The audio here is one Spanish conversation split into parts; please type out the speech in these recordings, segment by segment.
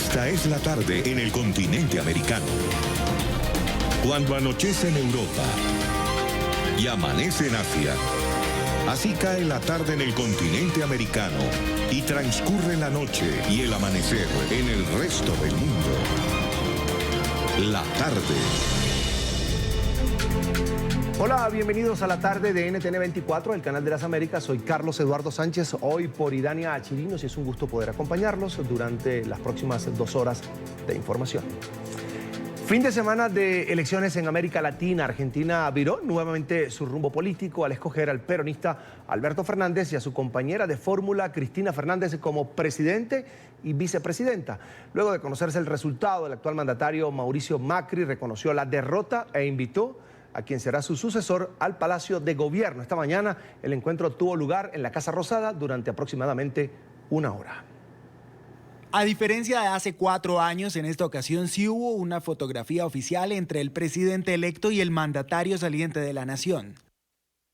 Esta es la tarde en el continente americano. Cuando anochece en Europa y amanece en Asia, así cae la tarde en el continente americano y transcurre la noche y el amanecer en el resto del mundo. La tarde. Hola, bienvenidos a la tarde de NTN 24, el canal de las Américas. Soy Carlos Eduardo Sánchez, hoy por Idania Chirinos, y es un gusto poder acompañarlos durante las próximas 2 horas de información. Fin de semana de elecciones en América Latina. Argentina viró nuevamente su rumbo político al escoger al peronista Alberto Fernández y a su compañera de fórmula Cristina Fernández como presidente y vicepresidenta. Luego de conocerse el resultado, el actual mandatario Mauricio Macri reconoció la derrota e invitó a quien será su sucesor al Palacio de Gobierno. Esta mañana el encuentro tuvo lugar en la Casa Rosada durante aproximadamente 1 hora. A diferencia de hace 4 años, en esta ocasión sí hubo una fotografía oficial entre el presidente electo y el mandatario saliente de la nación.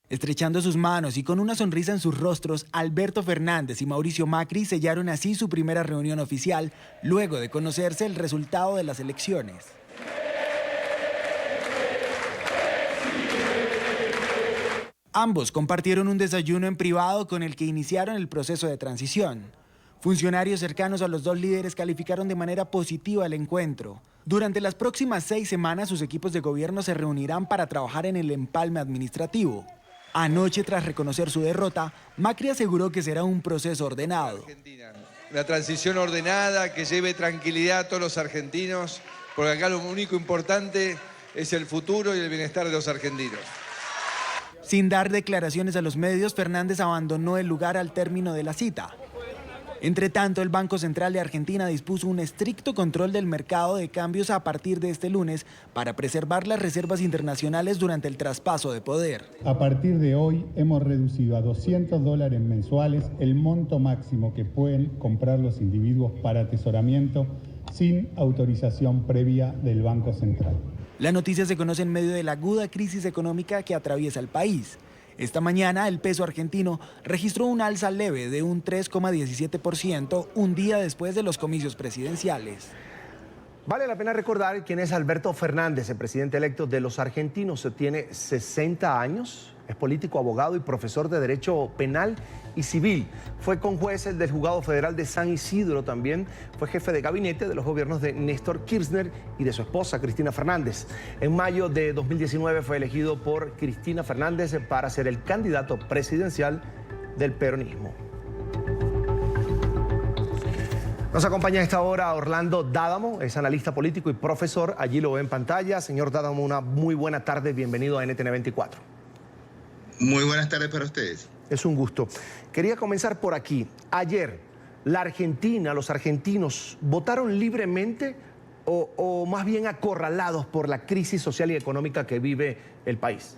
Estrechando sus manos y con una sonrisa en sus rostros, Alberto Fernández y Mauricio Macri sellaron así su primera reunión oficial luego de conocerse el resultado de las elecciones. Ambos compartieron un desayuno en privado con el que iniciaron el proceso de transición. Funcionarios cercanos a los dos líderes calificaron de manera positiva el encuentro. Durante las próximas 6 semanas, sus equipos de gobierno se reunirán para trabajar en el empalme administrativo. Anoche, tras reconocer su derrota, Macri aseguró que será un proceso ordenado. La transición ordenada, que lleve tranquilidad a todos los argentinos, porque acá lo único importante es el futuro y el bienestar de los argentinos. Sin dar declaraciones a los medios, Fernández abandonó el lugar al término de la cita. Entre tanto, el Banco Central de Argentina dispuso un estricto control del mercado de cambios a partir de este lunes para preservar las reservas internacionales durante el traspaso de poder. A partir de hoy hemos reducido a $200 mensuales el monto máximo que pueden comprar los individuos para atesoramiento sin autorización previa del Banco Central. La noticia se conoce en medio de la aguda crisis económica que atraviesa el país. Esta mañana el peso argentino registró un alza leve de un 3,17%, un día después de los comicios presidenciales. Vale la pena recordar quién es Alberto Fernández, el presidente electo de los argentinos. Tiene 60 años, es político, abogado y profesor de Derecho Penal y Civil. Fue conjuez del Juzgado Federal de San Isidro también. Fue jefe de gabinete de los gobiernos de Néstor Kirchner y de su esposa, Cristina Fernández. En mayo de 2019 fue elegido por Cristina Fernández para ser el candidato presidencial del peronismo. Nos acompaña a esta hora Orlando D'Adamo, es analista político y profesor. Allí lo ve en pantalla. Señor D'Adamo, una muy buena tarde. Bienvenido a NTN 24. Muy buenas tardes para ustedes. Es un gusto. Quería comenzar por aquí. Ayer, la Argentina, los argentinos, ¿votaron libremente o más bien acorralados por la crisis social y económica que vive el país?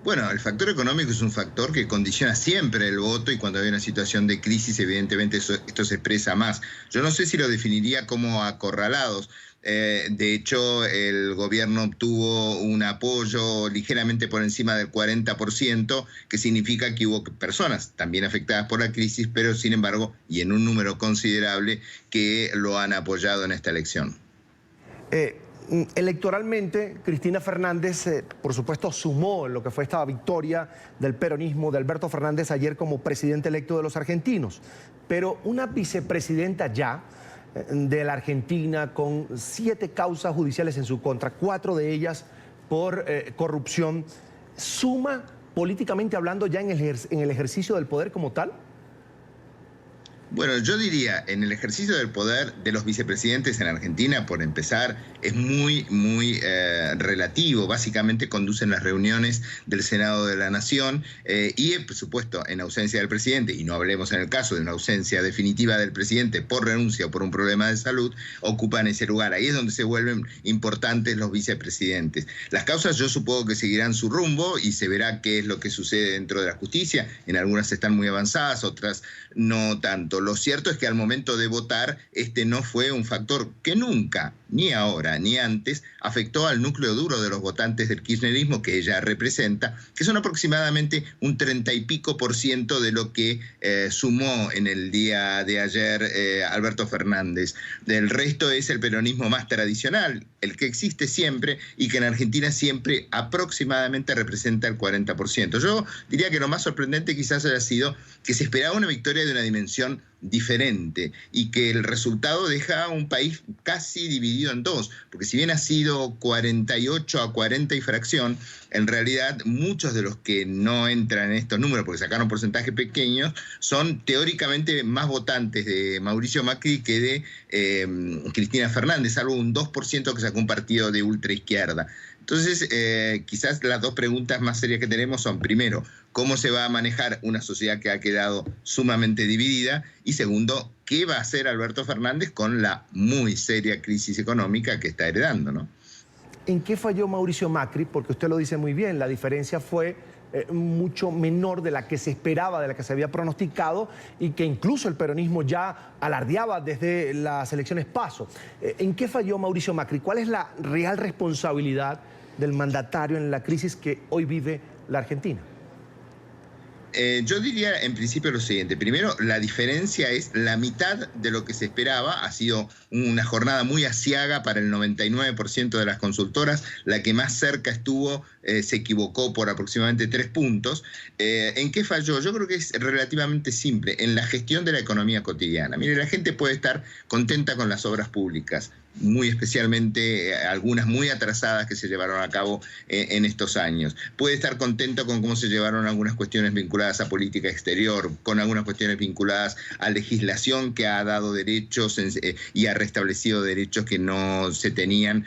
Bueno, el factor económico es un factor que condiciona siempre el voto y cuando hay una situación de crisis, evidentemente esto se expresa más. Yo no sé si lo definiría como acorralados. De hecho, el gobierno obtuvo un apoyo ligeramente por encima del 40%, que significa que hubo personas también afectadas por la crisis, pero sin embargo, y en un número considerable, que lo han apoyado en esta elección. Electoralmente, Cristina Fernández, por supuesto, sumó en lo que fue esta victoria del peronismo de Alberto Fernández ayer como presidente electo de los argentinos. Pero una vicepresidenta ya de la Argentina con 7 causas judiciales en su contra, 4 de ellas por corrupción, ¿suma políticamente hablando ya en el ejercicio del poder como tal? Bueno, yo diría, en el ejercicio del poder de los vicepresidentes en Argentina, por empezar, es muy relativo. Básicamente conducen las reuniones del Senado de la Nación y, por supuesto, en ausencia del presidente, y no hablemos en el caso de una ausencia definitiva del presidente por renuncia o por un problema de salud, ocupan ese lugar. Ahí es donde se vuelven importantes los vicepresidentes. Las causas yo supongo que seguirán su rumbo y se verá qué es lo que sucede dentro de la justicia. En algunas están muy avanzadas, otras no tanto. lo cierto es que al momento de votar, este no fue un factor que nunca, ni ahora ni antes, afectó al núcleo duro de los votantes del kirchnerismo que ella representa, que son aproximadamente un 30 y pico % de lo que sumó en el día de ayer Alberto Fernández. El resto es el peronismo más tradicional, el que existe siempre y que en Argentina siempre aproximadamente representa el 40%. Yo diría que lo más sorprendente quizás haya sido que se esperaba una victoria de una dimensión diferente y que el resultado deja a un país casi dividido en dos, porque si bien ha sido 48 a 40 y fracción, en realidad muchos de los que no entran en estos números, porque sacaron porcentajes pequeños, son teóricamente más votantes de Mauricio Macri que de Cristina Fernández, salvo un 2% que sacó un partido de ultraizquierda. Entonces, quizás las dos preguntas más serias que tenemos son, primero, ¿cómo se va a manejar una sociedad que ha quedado sumamente dividida? Y segundo, ¿qué va a hacer Alberto Fernández con la muy seria crisis económica que está heredando, ¿no? ¿En qué falló Mauricio Macri? Porque usted lo dice muy bien, la diferencia fue mucho menor de la que se esperaba, de la que se había pronosticado y que incluso el peronismo ya alardeaba desde las elecciones PASO. ¿En qué falló Mauricio Macri? ¿Cuál es la real responsabilidad del mandatario en la crisis que hoy vive la Argentina? Yo diría en principio lo siguiente. Primero, la diferencia es la mitad de lo que se esperaba. Ha sido una jornada muy aciaga para el 99% de las consultoras. La que más cerca estuvo se equivocó por aproximadamente 3 puntos. ¿En qué falló? Yo creo que es relativamente simple, en la gestión de la economía cotidiana. Mire, la gente puede estar contenta con las obras públicas, muy especialmente algunas muy atrasadas que se llevaron a cabo en estos años. Puede estar contento con cómo se llevaron algunas cuestiones vinculadas a política exterior, con algunas cuestiones vinculadas a legislación que ha dado derechos y ha restablecido derechos que no se tenían,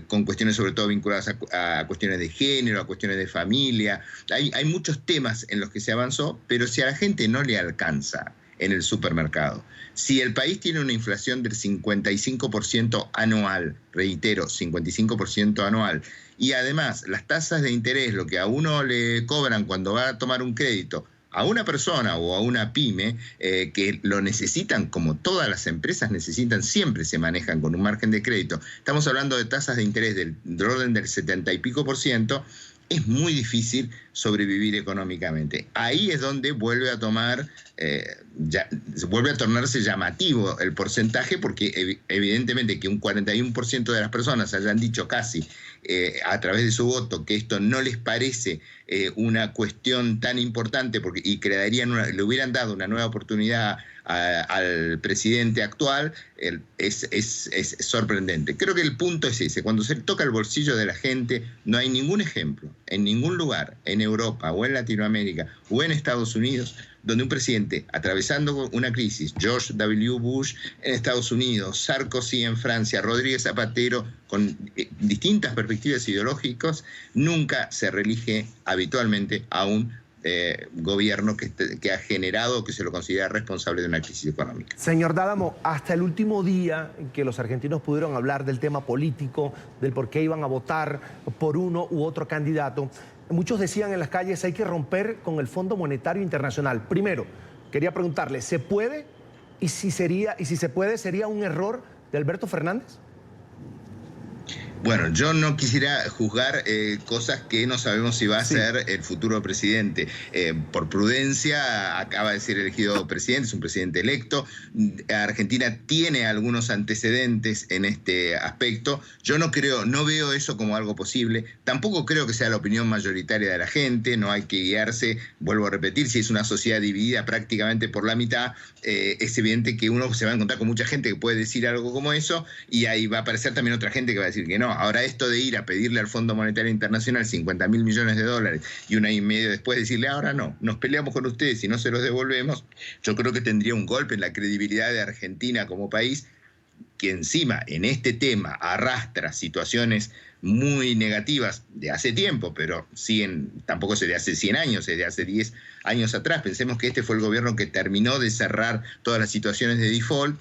con cuestiones sobre todo vinculadas a cuestiones de género, a cuestiones de familia. Hay muchos temas en los que se avanzó, pero si a la gente no le alcanza en el supermercado, si el país tiene una inflación del 55% anual, reitero, 55% anual, y además las tasas de interés, lo que a uno le cobran cuando va a tomar un crédito, a una persona o a una pyme que lo necesitan, como todas las empresas necesitan, siempre se manejan con un margen de crédito. Estamos hablando de tasas de interés del orden del 70 y pico %, es muy difícil sobrevivir económicamente. Ahí es donde vuelve a tornarse llamativo el porcentaje, porque evidentemente que un 41% de las personas hayan dicho casi a través de su voto que esto no les parece una cuestión tan importante y que le hubieran dado una nueva oportunidad al presidente actual, es sorprendente. Creo que el punto es ese: cuando se toca el bolsillo de la gente, no hay ningún ejemplo en ningún lugar, en Europa o en Latinoamérica o en Estados Unidos, donde un presidente atravesando una crisis, George W. Bush en Estados Unidos, Sarkozy en Francia, Rodríguez Zapatero, con distintas perspectivas ideológicas, nunca se reelige habitualmente a un gobierno que ha generado, que se lo considera responsable de una crisis económica. Señor D'Adamo, hasta el último día en que los argentinos pudieron hablar del tema político, del por qué iban a votar por uno u otro candidato, muchos decían en las calles: hay que romper con el Fondo Monetario Internacional. Primero, quería preguntarle, ¿se puede? Y si se puede, ¿sería un error de Alberto Fernández? Bueno, yo no quisiera juzgar cosas que no sabemos si va a hacer el futuro presidente. Por prudencia, acaba de ser elegido presidente, es un presidente electo. Argentina tiene algunos antecedentes en este aspecto. Yo no veo eso como algo posible. Tampoco creo que sea la opinión mayoritaria de la gente. No hay que guiarse, vuelvo a repetir, si es una sociedad dividida prácticamente por la mitad, es evidente que uno se va a encontrar con mucha gente que puede decir algo como eso, y ahí va a aparecer también otra gente que va a decir que no. Ahora, esto de ir a pedirle al Fondo Monetario Internacional 50.000 millones de dólares y un año y medio después decirle ahora no, nos peleamos con ustedes y no se los devolvemos, yo creo que tendría un golpe en la credibilidad de Argentina como país, que encima en este tema arrastra situaciones muy negativas de hace tiempo, pero tampoco es de hace 100 años, es de hace 10 años atrás. Pensemos que este fue el gobierno que terminó de cerrar todas las situaciones de default.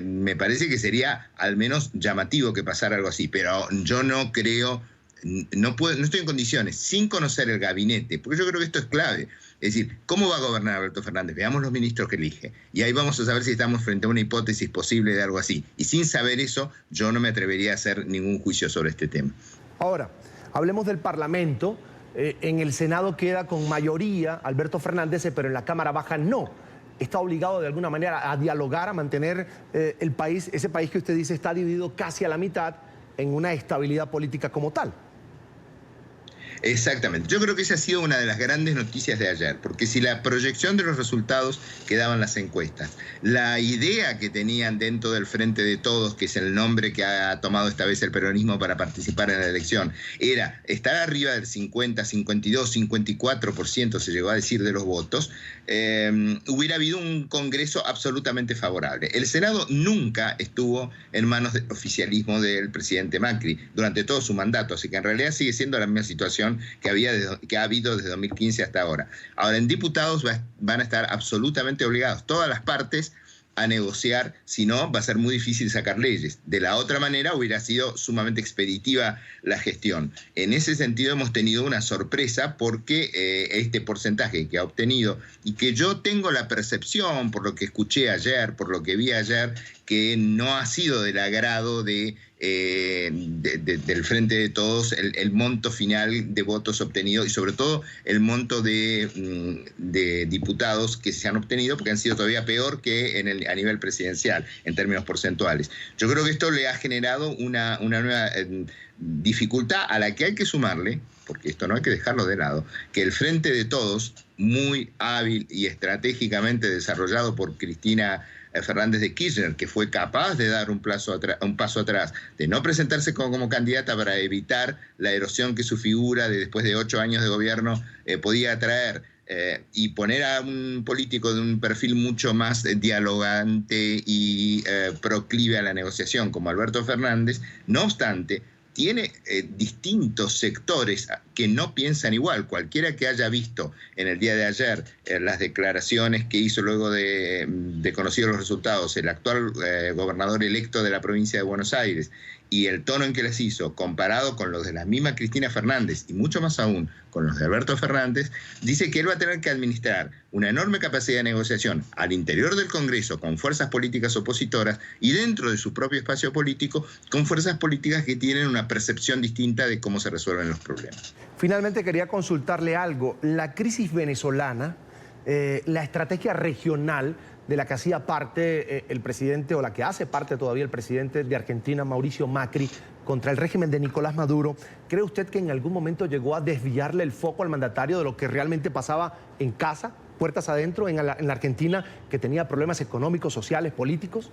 Me parece que sería al menos llamativo que pasara algo así, pero yo no creo, no estoy en condiciones, sin conocer el gabinete, porque yo creo que esto es clave. Es decir, ¿cómo va a gobernar Alberto Fernández? Veamos los ministros que elige. Y ahí vamos a saber si estamos frente a una hipótesis posible de algo así. Y sin saber eso, yo no me atrevería a hacer ningún juicio sobre este tema. Ahora, hablemos del Parlamento. En el Senado queda con mayoría Alberto Fernández, pero en la Cámara Baja no. Está obligado de alguna manera a dialogar, a mantener el país, ese país que usted dice está dividido casi a la mitad, en una estabilidad política como tal. Exactamente. Yo creo que esa ha sido una de las grandes noticias de ayer, porque si la proyección de los resultados que daban las encuestas, la idea que tenían dentro del Frente de Todos, que es el nombre que ha tomado esta vez el peronismo para participar en la elección, era estar arriba del 50, 52, 54%, se llegó a decir, de los votos, hubiera habido un Congreso absolutamente favorable. El Senado nunca estuvo en manos del oficialismo del presidente Macri durante todo su mandato, así que en realidad sigue siendo la misma situación que ha habido desde 2015 hasta ahora. Ahora, en diputados van a estar absolutamente obligados todas las partes a negociar, si no, va a ser muy difícil sacar leyes. De la otra manera, hubiera sido sumamente expeditiva la gestión. En ese sentido, hemos tenido una sorpresa porque este porcentaje que ha obtenido, y que yo tengo la percepción, por lo que escuché ayer, por lo que vi ayer, que no ha sido del agrado del Frente de Todos el monto final de votos obtenidos y sobre todo el monto de diputados que se han obtenido, porque han sido todavía peor que a nivel presidencial en términos porcentuales. Yo creo que esto le ha generado una nueva dificultad a la que hay que sumarle, porque esto no hay que dejarlo de lado, que el Frente de Todos, muy hábil y estratégicamente desarrollado por Cristina Fernández de Kirchner, que fue capaz de dar un paso atrás, de no presentarse como candidata para evitar la erosión que su figura después de 8 años de gobierno podía traer, y poner a un político de un perfil mucho más dialogante y proclive a la negociación como Alberto Fernández. No obstante, tiene distintos sectores que no piensan igual. Cualquiera que haya visto en el día de ayer las declaraciones que hizo luego de conocidos los resultados el actual gobernador electo de la provincia de Buenos Aires y el tono en que las hizo, comparado con los de la misma Cristina Fernández y mucho más aún con los de Alberto Fernández, dice que él va a tener que administrar una enorme capacidad de negociación al interior del Congreso con fuerzas políticas opositoras y dentro de su propio espacio político con fuerzas políticas que tienen una percepción distinta de cómo se resuelven los problemas. Finalmente quería consultarle algo. La crisis venezolana, la estrategia regional de la que hacía parte el presidente, o la que hace parte todavía el presidente de Argentina, Mauricio Macri, contra el régimen de Nicolás Maduro, ¿cree usted que en algún momento llegó a desviarle el foco al mandatario de lo que realmente pasaba en casa, puertas adentro, en la Argentina, que tenía problemas económicos, sociales, políticos?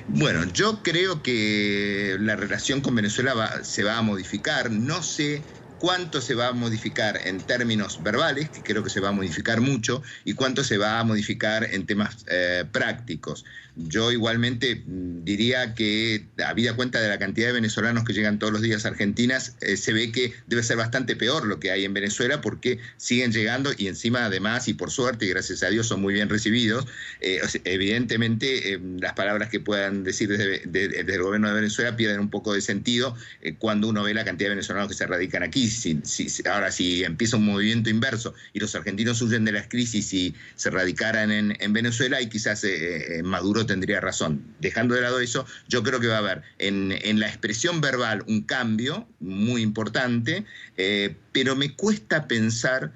Bueno, yo creo que la relación con Venezuela se va a modificar. No sé cuánto se va a modificar en términos verbales, que creo que se va a modificar mucho, y cuánto se va a modificar en temas prácticos. Yo igualmente diría que, habida cuenta de la cantidad de venezolanos que llegan todos los días a Argentina, se ve que debe ser bastante peor lo que hay en Venezuela, porque siguen llegando y encima, además, y por suerte y gracias a Dios, son muy bien recibidos. Evidentemente, las palabras que puedan decir desde el gobierno de Venezuela pierden un poco de sentido cuando uno ve la cantidad de venezolanos que se radican aquí. Ahora, si empieza un movimiento inverso y los argentinos huyen de las crisis y se radicaran en Venezuela, y quizás Maduro tendría razón. Dejando de lado eso, yo creo que va a haber en la expresión verbal un cambio muy importante, pero me cuesta pensar,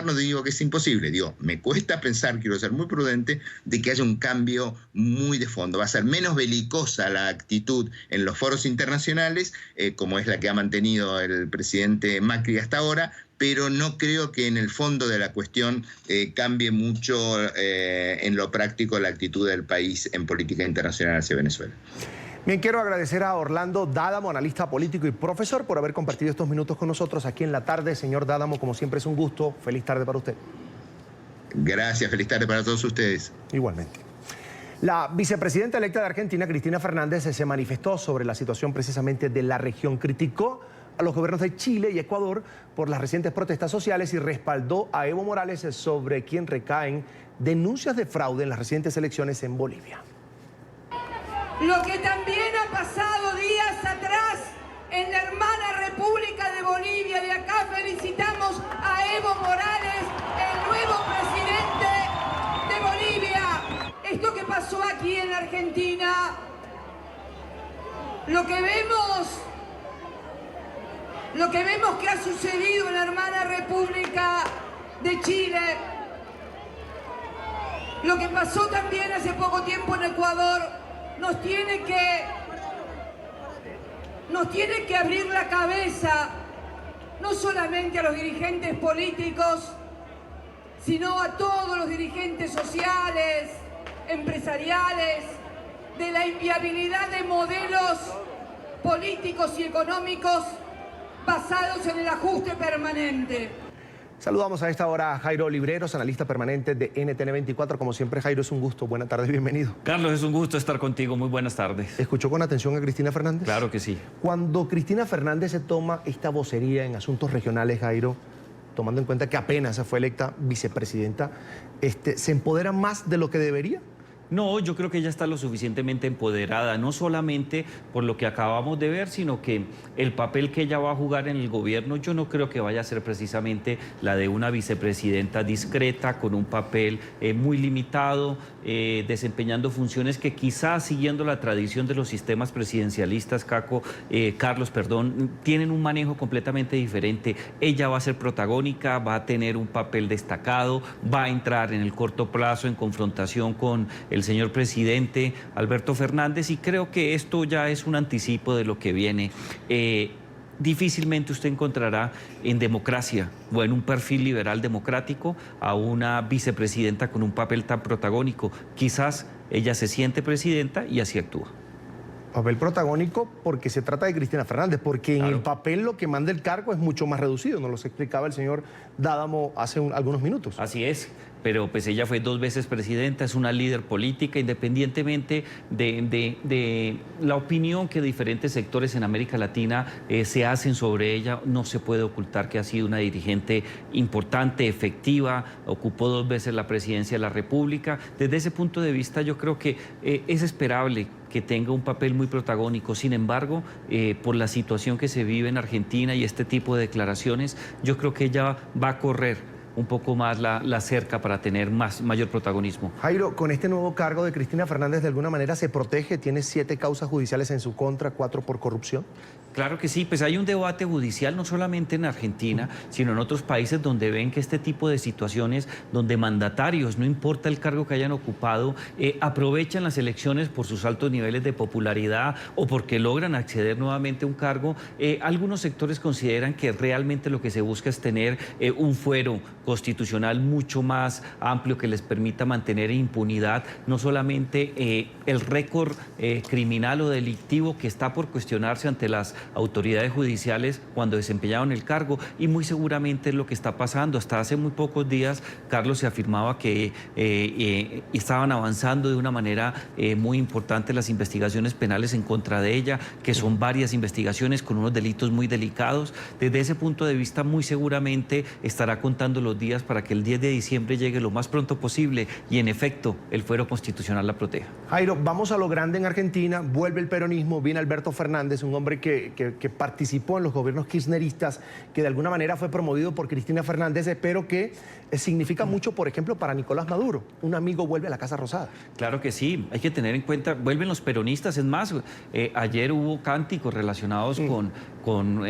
no digo que es imposible, me cuesta pensar, quiero ser muy prudente, de que haya un cambio muy de fondo. Va a ser menos belicosa la actitud en los foros internacionales, como es la que ha mantenido el presidente Macri hasta ahora, pero no creo que en el fondo de la cuestión cambie mucho en lo práctico la actitud del país en política internacional hacia Venezuela. Bien, quiero agradecer a Orlando Dádamo, analista político y profesor, por haber compartido estos minutos con nosotros aquí en La Tarde. Señor Dádamo, como siempre es un gusto. Feliz tarde para usted. Gracias, feliz tarde para todos ustedes. Igualmente. La vicepresidenta electa de Argentina, Cristina Fernández, se manifestó sobre la situación precisamente de la región. Criticó a los gobiernos de Chile y Ecuador por las recientes protestas sociales y respaldó a Evo Morales, sobre quien recaen denuncias de fraude en las recientes elecciones en Bolivia. Lo que también ha pasado días atrás en la hermana República de Bolivia, de acá felicitamos Evo Morales, el nuevo presidente de Bolivia. Esto que pasó aquí en la Argentina, lo que vemos que ha sucedido en la hermana República de Chile, lo que pasó también hace poco tiempo en Ecuador, nos tiene que abrir la cabeza, no solamente a los dirigentes políticos, sino a todos los dirigentes sociales, empresariales, de la inviabilidad de modelos políticos y económicos basados en el ajuste permanente. Saludamos a esta hora a Jairo Libreros, analista permanente de NTN24. Como siempre, Jairo, es un gusto. Buenas tardes, bienvenido. Carlos, es un gusto estar contigo. Muy buenas tardes. ¿Escuchó con atención a Cristina Fernández? Claro que sí. Cuando Cristina Fernández se toma esta vocería en asuntos regionales, Jairo, tomando en cuenta que apenas fue electa vicepresidenta, ¿se empodera más de lo que debería? No, yo creo que ella está lo suficientemente empoderada, no solamente por lo que acabamos de ver, sino que el papel que ella va a jugar en el gobierno, yo no creo que vaya a ser precisamente la de una vicepresidenta discreta, con un papel muy limitado, desempeñando funciones que quizás, siguiendo la tradición de los sistemas presidencialistas, Carlos, tienen un manejo completamente diferente. Ella va a ser protagónica, va a tener un papel destacado, va a entrar en el corto plazo en confrontación con el señor presidente Alberto Fernández, y creo que esto ya es un anticipo de lo que viene. Difícilmente usted encontrará en democracia o en un perfil liberal democrático a una vicepresidenta con un papel tan protagónico. Quizás ella se siente presidenta y así actúa. Papel protagónico porque se trata de Cristina Fernández, porque en Claro. el papel lo que manda el cargo es mucho más reducido, nos lo explicaba el señor Dádamo hace algunos minutos. Así es, pero pues ella fue 2 veces presidenta, es una líder política, independientemente de la opinión que diferentes sectores en América Latina se hacen sobre ella. No se puede ocultar que ha sido una dirigente importante, efectiva, ocupó 2 veces la presidencia de la República. Desde ese punto de vista yo creo que es esperable que tenga un papel muy protagónico. Sin embargo, por la situación que se vive en Argentina y este tipo de declaraciones, yo creo que ella va a correr un poco más la cerca para tener mayor protagonismo. Jairo, con este nuevo cargo de Cristina Fernández, ¿de alguna manera se protege? Tiene 7 causas judiciales en su contra, 4 por corrupción. Claro que sí, pues hay un debate judicial no solamente en Argentina, sino en otros países donde ven que este tipo de situaciones, donde mandatarios, no importa el cargo que hayan ocupado, aprovechan las elecciones por sus altos niveles de popularidad o porque logran acceder nuevamente a un cargo. Algunos sectores consideran que realmente lo que se busca es tener un fuero constitucional mucho más amplio que les permita mantener impunidad, no solamente el récord criminal o delictivo que está por cuestionarse ante las autoridades judiciales cuando desempeñaron el cargo, y muy seguramente es lo que está pasando. Hasta hace muy pocos días, Carlos, se afirmaba que estaban avanzando de una manera muy importante las investigaciones penales en contra de ella, que son varias investigaciones con unos delitos muy delicados. Desde ese punto de vista, muy seguramente estará contando los días para que el 10 de diciembre llegue lo más pronto posible y, en efecto, el fuero constitucional la proteja. Jairo, vamos a lo grande en Argentina, vuelve el peronismo, viene Alberto Fernández, un hombre que participó en los gobiernos kirchneristas, que de alguna manera fue promovido por Cristina Fernández, pero que significa mucho, por ejemplo, para Nicolás Maduro. Un amigo vuelve a la Casa Rosada. Claro que sí, hay que tener en cuenta, vuelven los peronistas. Es más, ayer hubo cánticos relacionados con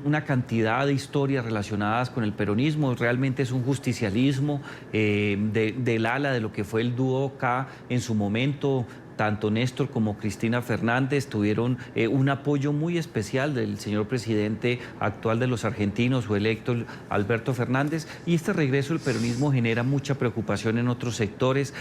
una cantidad de historias relacionadas con el peronismo. Realmente es un justicialismo del ala de lo que fue el dúo K en su momento. Tanto Néstor como Cristina Fernández tuvieron un apoyo muy especial del señor presidente actual de los argentinos, o electo Alberto Fernández, y este regreso del peronismo genera mucha preocupación en otros sectores,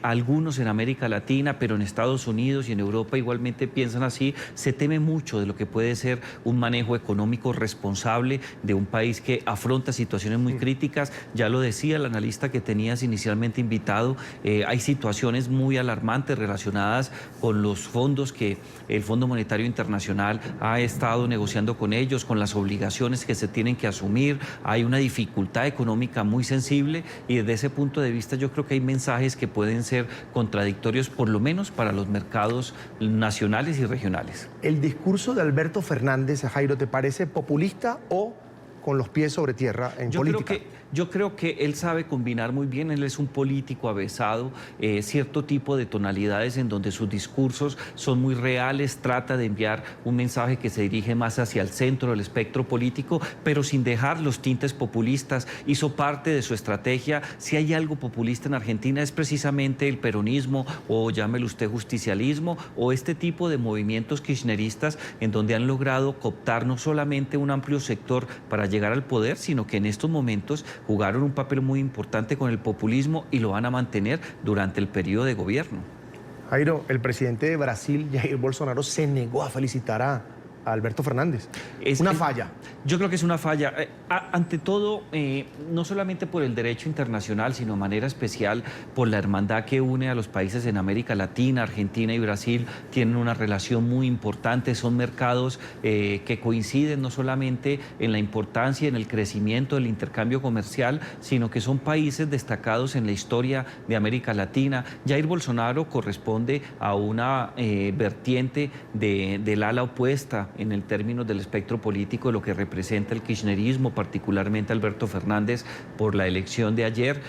algunos en América Latina, pero en Estados Unidos y en Europa igualmente piensan así. Se teme mucho de lo que puede ser un manejo económico responsable de un país que afronta situaciones muy críticas. Ya lo decía el analista que tenías inicialmente invitado, hay situaciones muy alarmantes relacionadas con los fondos que el Fondo Monetario Internacional ha estado negociando con ellos, con las obligaciones que se tienen que asumir. Hay una dificultad económica muy sensible, y desde ese punto de vista yo creo que hay mensajes que pueden ser contradictorios, por lo menos para los mercados nacionales y regionales. ¿El discurso de Alberto Fernández, Jairo, te parece populista o con los pies sobre tierra en política. Yo creo que él sabe combinar muy bien, él es un político avesado, cierto tipo de tonalidades en donde sus discursos son muy reales, trata de enviar un mensaje que se dirige más hacia el centro del espectro político, pero sin dejar los tintes populistas. Hizo parte de su estrategia. Si hay algo populista en Argentina es precisamente el peronismo, o llámelo usted justicialismo, o este tipo de movimientos kirchneristas en donde han logrado cooptar no solamente un amplio sector para llegar al poder, sino que en estos momentos jugaron un papel muy importante con el populismo y lo van a mantener durante el periodo de gobierno. Jairo, el presidente de Brasil, Jair Bolsonaro, se negó a felicitar a Alberto Fernández. Es una falla. Yo creo que es una falla. Ante todo, no solamente por el derecho internacional, sino de manera especial por la hermandad que une a los países en América Latina. Argentina y Brasil tienen una relación muy importante, son mercados que coinciden no solamente en la importancia y en el crecimiento del intercambio comercial, sino que son países destacados en la historia de América Latina. Jair Bolsonaro corresponde a una vertiente del ala opuesta en el término del espectro político, lo que representa el kirchnerismo, particularmente Alberto Fernández, por la elección de ayer.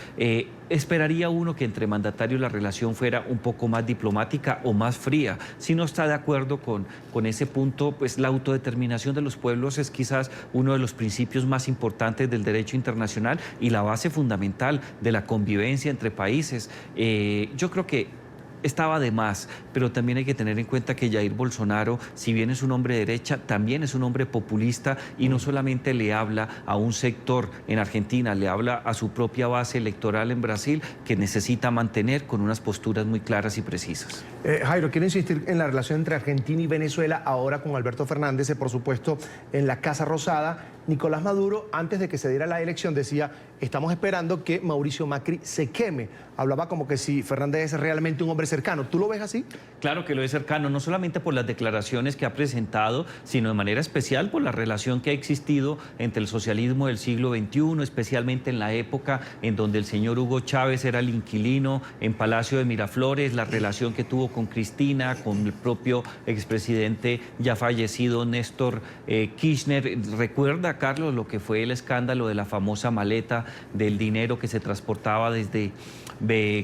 Esperaría uno que entre mandatarios la relación fuera un poco más diplomática o más fría. Si no está de acuerdo con ese punto, pues la autodeterminación de los pueblos es quizás uno de los principios más importantes del derecho internacional y la base fundamental de la convivencia entre países. Yo creo que estaba de más, pero también hay que tener en cuenta que Jair Bolsonaro, si bien es un hombre de derecha, también es un hombre populista y no solamente le habla a un sector en Argentina, le habla a su propia base electoral en Brasil, que necesita mantener con unas posturas muy claras y precisas. Jairo, quiero insistir en la relación entre Argentina y Venezuela, ahora con Alberto Fernández, por supuesto, en la Casa Rosada. Nicolás Maduro, antes de que se diera la elección, decía: estamos esperando que Mauricio Macri se queme. Hablaba como que si Fernández es realmente un hombre cercano. ¿Tú lo ves así? Claro que lo es cercano, no solamente por las declaraciones que ha presentado, sino de manera especial por la relación que ha existido entre el socialismo del siglo XXI, especialmente en la época en donde el señor Hugo Chávez era el inquilino en Palacio de Miraflores, la relación que tuvo con Cristina, con el propio expresidente ya fallecido Néstor Kirchner. ¿Recuerda, Carlos, lo que fue el escándalo de la famosa maleta del dinero que se transportaba desde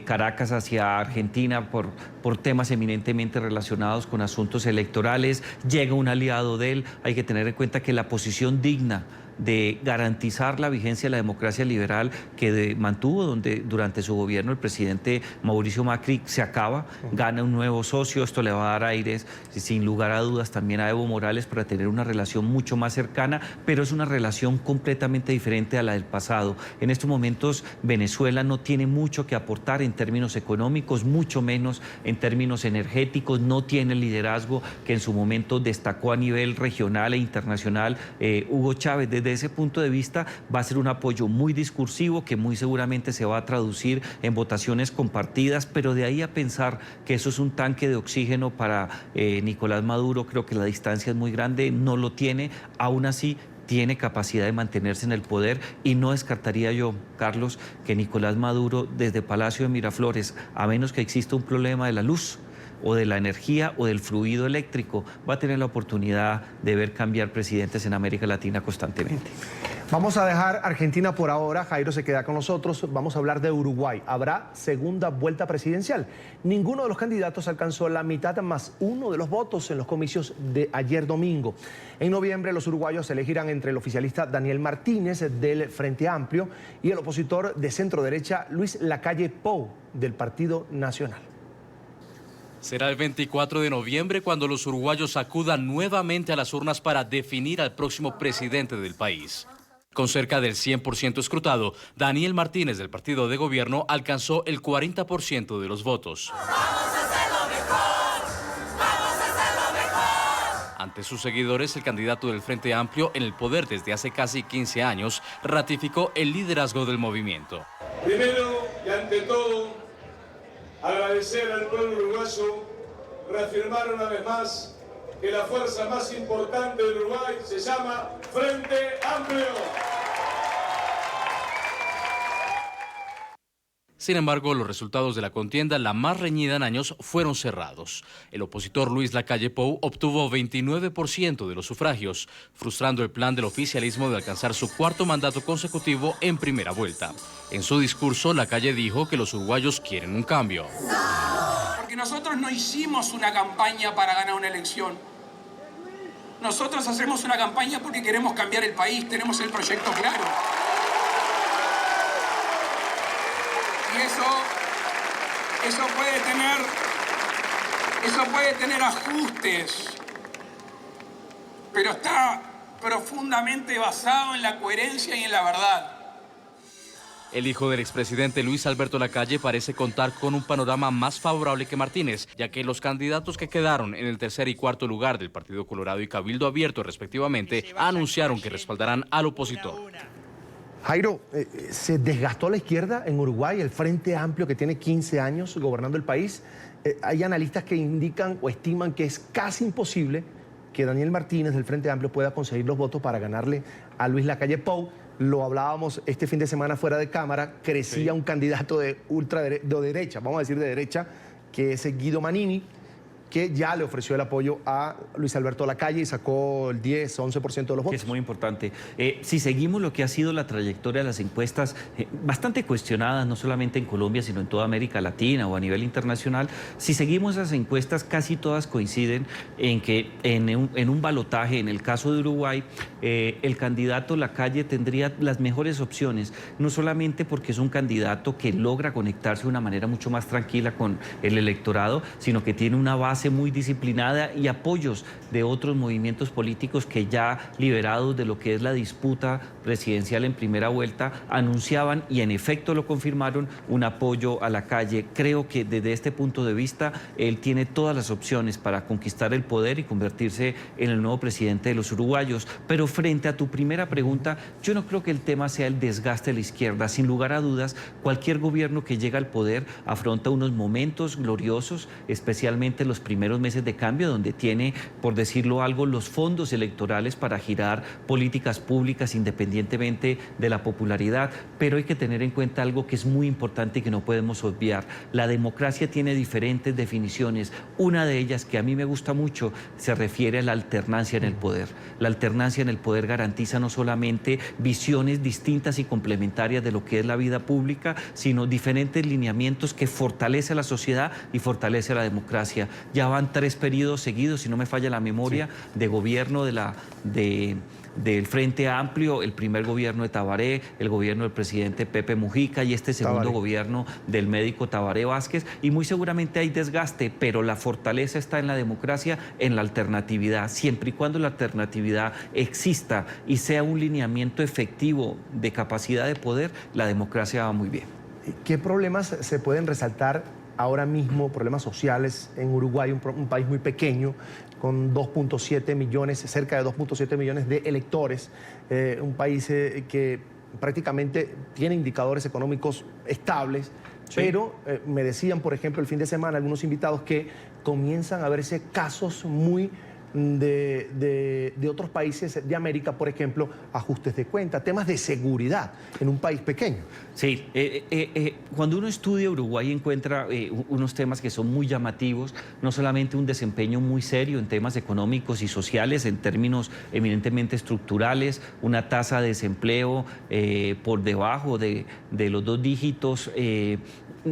Caracas hacia Argentina por temas eminentemente relacionados con asuntos electorales? Llega un aliado de él. Hay que tener en cuenta que la posición digna de garantizar la vigencia de la democracia liberal que mantuvo durante su gobierno el presidente Mauricio Macri se acaba, gana un nuevo socio. Esto le va a dar aires, sin lugar a dudas, también a Evo Morales para tener una relación mucho más cercana, pero es una relación completamente diferente a la del pasado. En estos momentos Venezuela no tiene mucho que aportar en términos económicos, mucho menos en términos energéticos, no tiene el liderazgo que en su momento destacó a nivel regional e internacional Hugo Chávez. Desde ese punto de vista va a ser un apoyo muy discursivo que muy seguramente se va a traducir en votaciones compartidas, pero de ahí a pensar que eso es un tanque de oxígeno para Nicolás Maduro, creo que la distancia es muy grande, no lo tiene. Aún así tiene capacidad de mantenerse en el poder y no descartaría yo, Carlos, que Nicolás Maduro desde Palacio de Miraflores, a menos que exista un problema de la luz o de la energía o del fluido eléctrico, va a tener la oportunidad de ver cambiar presidentes en América Latina constantemente. Vamos a dejar Argentina por ahora, Jairo se queda con nosotros, vamos a hablar de Uruguay. Habrá segunda vuelta presidencial. Ninguno de los candidatos alcanzó la mitad más uno de los votos en los comicios de ayer domingo. En noviembre los uruguayos elegirán entre el oficialista Daniel Martínez del Frente Amplio y el opositor de centro derecha Luis Lacalle Pou del Partido Nacional. Será el 24 de noviembre cuando los uruguayos acudan nuevamente a las urnas para definir al próximo presidente del país. Con cerca del 100% escrutado, Daniel Martínez del partido de gobierno alcanzó el 40% de los votos. ¡Vamos a hacerlo mejor! ¡Vamos a hacerlo mejor! Ante sus seguidores, el candidato del Frente Amplio, en el poder desde hace casi 15 años, ratificó el liderazgo del movimiento. Primero y ante todo, agradecer al pueblo uruguayo, reafirmar una vez más que la fuerza más importante del Uruguay se llama Frente Amplio. Sin embargo, los resultados de la contienda, la más reñida en años, fueron cerrados. El opositor Luis Lacalle Pou obtuvo 29% de los sufragios, frustrando el plan del oficialismo de alcanzar su cuarto mandato consecutivo en primera vuelta. En su discurso, Lacalle dijo que los uruguayos quieren un cambio. Porque nosotros no hicimos una campaña para ganar una elección. Nosotros hacemos una campaña porque queremos cambiar el país, tenemos el proyecto claro. Y eso puede tener ajustes, pero está profundamente basado en la coherencia y en la verdad. El hijo del expresidente Luis Alberto Lacalle parece contar con un panorama más favorable que Martínez, ya que los candidatos que quedaron en el tercer y cuarto lugar del Partido Colorado y Cabildo Abierto, respectivamente, anunciaron que respaldarán al opositor. Jairo, ¿se desgastó la izquierda en Uruguay, el Frente Amplio que tiene 15 años gobernando el país? Hay analistas que indican o estiman que es casi imposible que Daniel Martínez del Frente Amplio pueda conseguir los votos para ganarle a Luis Lacalle Pou. Lo hablábamos este fin de semana fuera de cámara, crecía un candidato de derecha, vamos a decir de derecha, que es Guido Manini, que ya le ofreció el apoyo a Luis Alberto Lacalle y sacó el 10 o 11% de los votos. Es muy importante. Si seguimos lo que ha sido la trayectoria de las encuestas, bastante cuestionadas, no solamente en Colombia, sino en toda América Latina o a nivel internacional, si seguimos esas encuestas, casi todas coinciden en que en un balotaje, en el caso de Uruguay, el candidato Lacalle tendría las mejores opciones, no solamente porque es un candidato que logra conectarse de una manera mucho más tranquila con el electorado, sino que tiene una base muy disciplinada y apoyos de otros movimientos políticos que ya liberados de lo que es la disputa presidencial en primera vuelta anunciaban y en efecto lo confirmaron un apoyo a Lacalle. Creo que desde este punto de vista él tiene todas las opciones para conquistar el poder y convertirse en el nuevo presidente de los uruguayos. Pero frente a tu primera pregunta, yo no creo que el tema sea el desgaste de la izquierda. Sin lugar a dudas, cualquier gobierno que llega al poder afronta unos momentos gloriosos, especialmente los primeros meses de cambio, donde tiene, por decirlo algo, los fondos electorales para girar políticas públicas independientemente de la popularidad. Pero hay que tener en cuenta algo que es muy importante y que no podemos obviar. La democracia tiene diferentes definiciones. Una de ellas, que a mí me gusta mucho, se refiere a la alternancia en el poder. La alternancia en el poder garantiza no solamente visiones distintas y complementarias de lo que es la vida pública, sino diferentes lineamientos que fortalece a la sociedad y fortalece a la democracia. Ya van 3 periodos seguidos, si no me falla la memoria, de gobierno del Frente Amplio, el primer gobierno de Tabaré, el gobierno del presidente Pepe Mujica y este segundo gobierno del médico Tabaré Vázquez, y muy seguramente hay desgaste, pero la fortaleza está en la democracia, en la alternatividad. Siempre y cuando la alternatividad exista y sea un lineamiento efectivo de capacidad de poder, la democracia va muy bien. ¿Qué problemas se pueden resaltar ahora mismo, problemas sociales en Uruguay, un país muy pequeño, con 2.7 millones, cerca de 2.7 millones de electores, un país que prácticamente tiene indicadores económicos estables, pero me decían, por ejemplo, el fin de semana algunos invitados que comienzan a verse casos muy de otros países de América, por ejemplo, ajustes de cuenta, temas de seguridad en un país pequeño. Sí, cuando uno estudia Uruguay encuentra unos temas que son muy llamativos, no solamente un desempeño muy serio en temas económicos y sociales, en términos eminentemente estructurales, una tasa de desempleo por debajo de los 2 dígitos,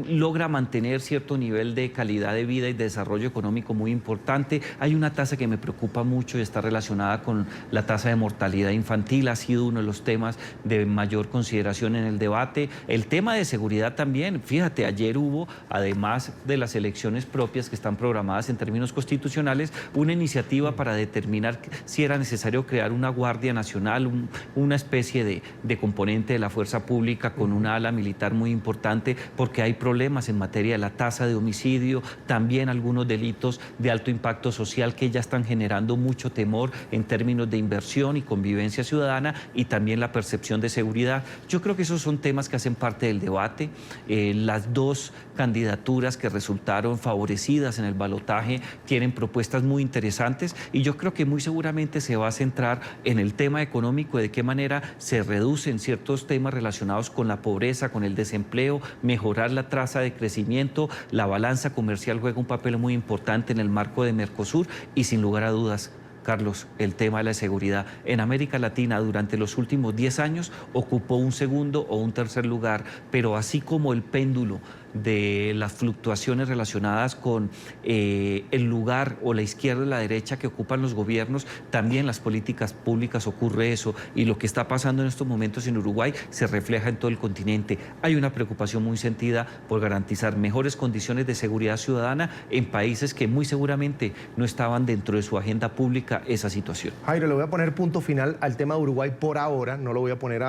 logra mantener cierto nivel de calidad de vida y de desarrollo económico muy importante. Hay una tasa que me preocupa mucho y está relacionada con la tasa de mortalidad infantil, ha sido uno de los temas de mayor consideración en el debate. El tema de seguridad también, fíjate, ayer hubo, además de las elecciones propias que están programadas en términos constitucionales, una iniciativa para determinar si era necesario crear una Guardia Nacional, una especie de componente de la fuerza pública con una ala militar muy importante, porque hay problemas en materia de la tasa de homicidio, también algunos delitos de alto impacto social que ya están generando generando mucho temor en términos de inversión y convivencia ciudadana y también la percepción de seguridad. Yo creo que esos son temas que hacen parte del debate. Las dos candidaturas que resultaron favorecidas en el balotaje tienen propuestas muy interesantes y yo creo que muy seguramente se va a centrar en el tema económico, de qué manera se reducen ciertos temas relacionados con la pobreza, con el desempleo, mejorar la tasa de crecimiento, la balanza comercial juega un papel muy importante en el marco de Mercosur y sin lugar a dudas, Carlos, el tema de la seguridad en América Latina durante los últimos 10 años ocupó un segundo o un tercer lugar, pero así como el péndulo de las fluctuaciones relacionadas con el lugar o la izquierda y la derecha que ocupan los gobiernos, también en las políticas públicas ocurre eso y lo que está pasando en estos momentos en Uruguay se refleja en todo el continente. Hay una preocupación muy sentida por garantizar mejores condiciones de seguridad ciudadana en países que muy seguramente no estaban dentro de su agenda pública esa situación. Jairo, le voy a poner punto final al tema de Uruguay por ahora, no lo voy a poner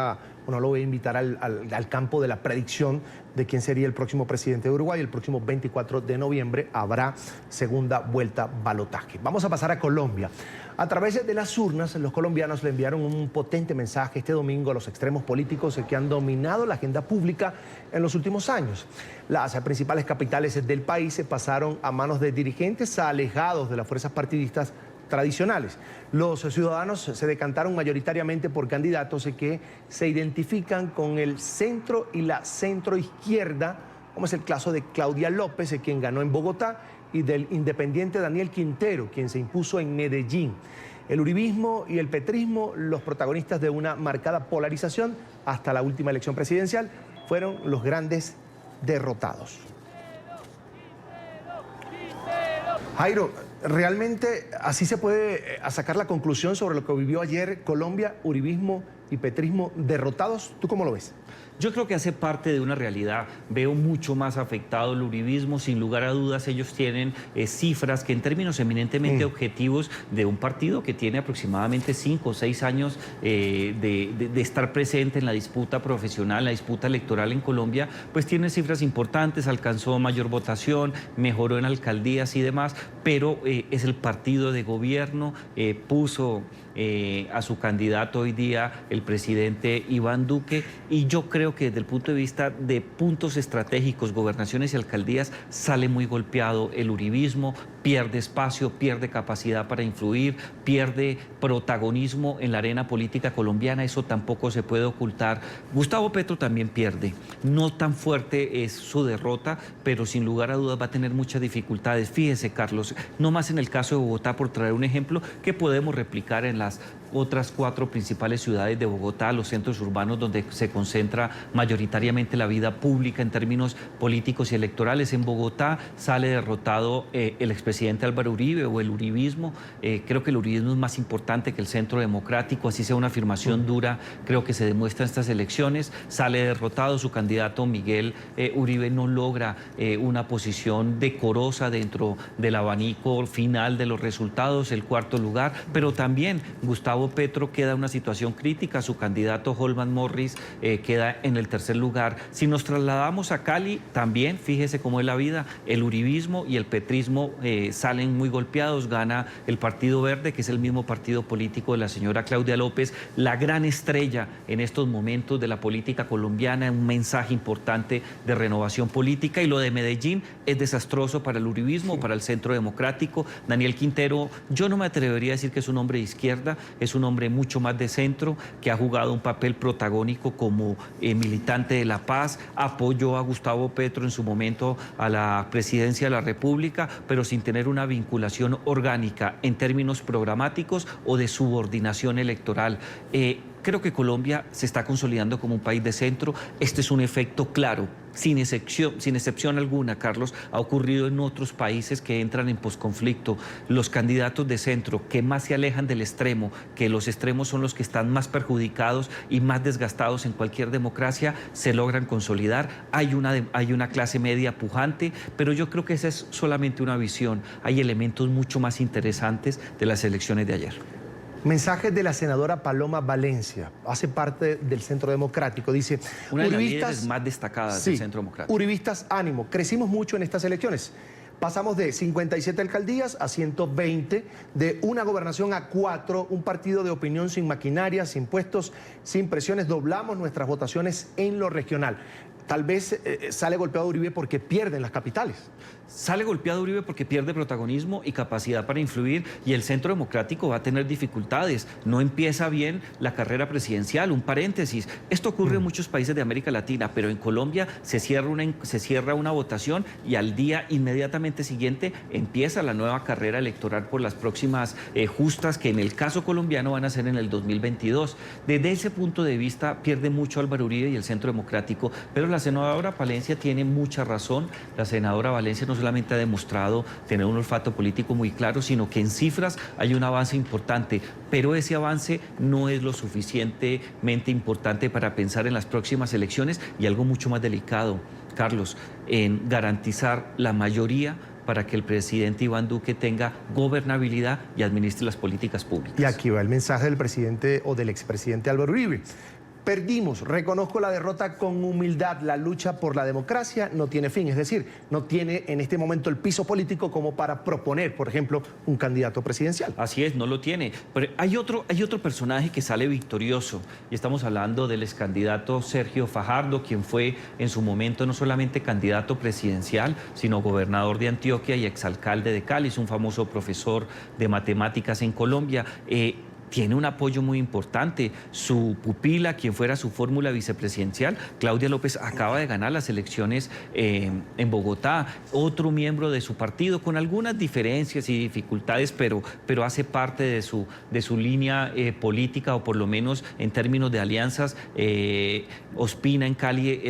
no lo voy a invitar al campo de la predicción de quién sería el próximo presidente de Uruguay. El próximo 24 de noviembre habrá segunda vuelta balotaje. Vamos a pasar a Colombia. A través de las urnas, los colombianos le enviaron un potente mensaje este domingo a los extremos políticos que han dominado la agenda pública en los últimos años. Las principales capitales del país se pasaron a manos de dirigentes alejados de las fuerzas partidistas tradicionales. Los ciudadanos se decantaron mayoritariamente por candidatos que se identifican con el centro y la centroizquierda, como es el caso de Claudia López, quien ganó en Bogotá, y del independiente Daniel Quintero, quien se impuso en Medellín. El uribismo y el petrismo, los protagonistas de una marcada polarización hasta la última elección presidencial, fueron los grandes derrotados. Jairo, ¿realmente así se puede sacar la conclusión sobre lo que vivió ayer Colombia, uribismo y petrismo derrotados? ¿Tú cómo lo ves? Yo creo que hace parte de una realidad. Veo mucho más afectado el uribismo. Sin lugar a dudas, ellos tienen cifras que en términos eminentemente objetivos de un partido que tiene aproximadamente 5 o 6 años de estar presente en la disputa profesional, la disputa electoral en Colombia, pues tiene cifras importantes, alcanzó mayor votación, mejoró en alcaldías y demás, pero es el partido de gobierno, puso a su candidato hoy día el presidente Iván Duque, y yo creo que desde el punto de vista de puntos estratégicos, gobernaciones y alcaldías, sale muy golpeado el uribismo, pierde espacio, pierde capacidad para influir, pierde protagonismo en la arena política colombiana, eso tampoco se puede ocultar. Gustavo Petro también pierde, no tan fuerte es su derrota, pero sin lugar a dudas va a tener muchas dificultades. Fíjese, Carlos, no más en el caso de Bogotá, por traer un ejemplo que podemos replicar en las otras 4 principales ciudades de Bogotá, los centros urbanos donde se concentra mayoritariamente la vida pública en términos políticos y electorales. En Bogotá sale derrotado el expresidente Álvaro Uribe o el uribismo. Creo que el uribismo es más importante que el centro democrático, así sea una afirmación dura, creo que se demuestra en estas elecciones. Sale derrotado su candidato Miguel Uribe, no logra una posición decorosa dentro del abanico final de los resultados, el 4º lugar, pero también Gustavo Petro queda en una situación crítica, su candidato Holman Morris queda en el 3er lugar. Si nos trasladamos a Cali, también, fíjese cómo es la vida, el uribismo y el petrismo salen muy golpeados, gana el Partido Verde, que es el mismo partido político de la señora Claudia López, la gran estrella en estos momentos de la política colombiana, un mensaje importante de renovación política, y lo de Medellín es desastroso para el uribismo, para el centro democrático. Daniel Quintero, yo no me atrevería a decir que es un hombre de izquierda, es un hombre mucho más de centro, que ha jugado un papel protagónico como militante de la paz, apoyó a Gustavo Petro en su momento a la presidencia de la República, pero sin tener una vinculación orgánica en términos programáticos o de subordinación electoral. Creo que Colombia se está consolidando como un país de centro. Este es un efecto claro, sin excepción alguna, Carlos, ha ocurrido en otros países que entran en posconflicto. Los candidatos de centro que más se alejan del extremo, que los extremos son los que están más perjudicados y más desgastados en cualquier democracia, se logran consolidar. Hay una clase media pujante, pero yo creo que esa es solamente una visión. Hay elementos mucho más interesantes de las elecciones de ayer. Mensajes de la senadora Paloma Valencia, hace parte del Centro Democrático, dice... Una de las líderes más destacadas del Centro Democrático. Uribistas, ánimo, crecimos mucho en estas elecciones, Pasamos de 57 alcaldías a 120, de una gobernación a 4, un partido de opinión sin maquinaria, sin puestos, sin presiones. Doblamos nuestras votaciones en lo regional. Tal vez sale golpeado Uribe porque pierden las capitales. Sale golpeado Uribe porque pierde protagonismo y capacidad para influir, y el Centro Democrático va a tener dificultades. No empieza bien la carrera presidencial. Un paréntesis, esto ocurre en muchos países de América Latina, pero en Colombia se cierra una votación y al día inmediatamente siguiente empieza la nueva carrera electoral por las próximas justas, que en el caso colombiano van a ser en el 2022. Desde ese punto de vista pierde mucho Álvaro Uribe y el Centro Democrático, pero la senadora Palencia tiene mucha razón. La senadora Valencia no solamente ha demostrado tener un olfato político muy claro, sino que en cifras hay un avance importante, pero ese avance no es lo suficientemente importante para pensar en las próximas elecciones, y algo mucho más delicado, Carlos, en garantizar la mayoría para que el presidente Iván Duque tenga gobernabilidad y administre las políticas públicas. Y aquí va el mensaje del presidente o del expresidente Álvaro Uribe. Perdimos, reconozco la derrota con humildad, la lucha por la democracia no tiene fin, es decir, no tiene en este momento el piso político como para proponer, por ejemplo, un candidato presidencial. Así es, no lo tiene. Pero hay otro personaje que sale victorioso, y estamos hablando del excandidato Sergio Fajardo, quien fue en su momento no solamente candidato presidencial, sino gobernador de Antioquia y exalcalde de Cali, es un famoso profesor de matemáticas en Colombia. Tiene un apoyo muy importante. Su pupila, quien fuera su fórmula vicepresidencial, Claudia López, acaba de ganar las elecciones en Bogotá. Otro miembro de su partido, con algunas diferencias y dificultades, pero hace parte de su línea política, o por lo menos en términos de alianzas. Ospina en Cali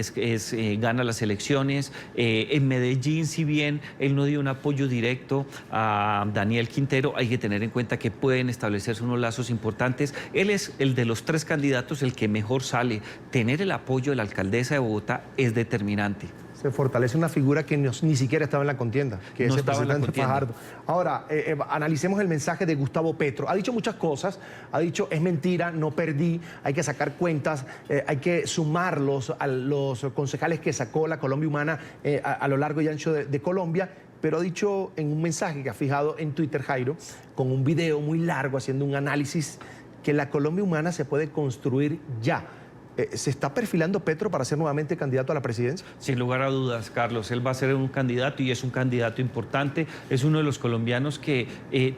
gana las elecciones. En Medellín, si bien él no dio un apoyo directo a Daniel Quintero, hay que tener en cuenta que pueden establecerse unos lazos importantes. Él es el de los 3 candidatos el que mejor sale. Tener el apoyo de la alcaldesa de Bogotá es determinante. Se fortalece una figura que ni siquiera estaba en la contienda, que es el presidente Fajardo. Ahora, analicemos el mensaje de Gustavo Petro. Ha dicho muchas cosas, ha dicho es mentira, no perdí, hay que sacar cuentas, hay que sumarlos a los concejales que sacó la Colombia Humana a lo largo y ancho de Colombia. Pero ha dicho en un mensaje que ha fijado en Twitter, Jairo, con un video muy largo haciendo un análisis, que la Colombia Humana se puede construir ya. ¿Se está perfilando Petro para ser nuevamente candidato a la presidencia? Sin lugar a dudas, Carlos. Él va a ser un candidato, y es un candidato importante. Es uno de los colombianos que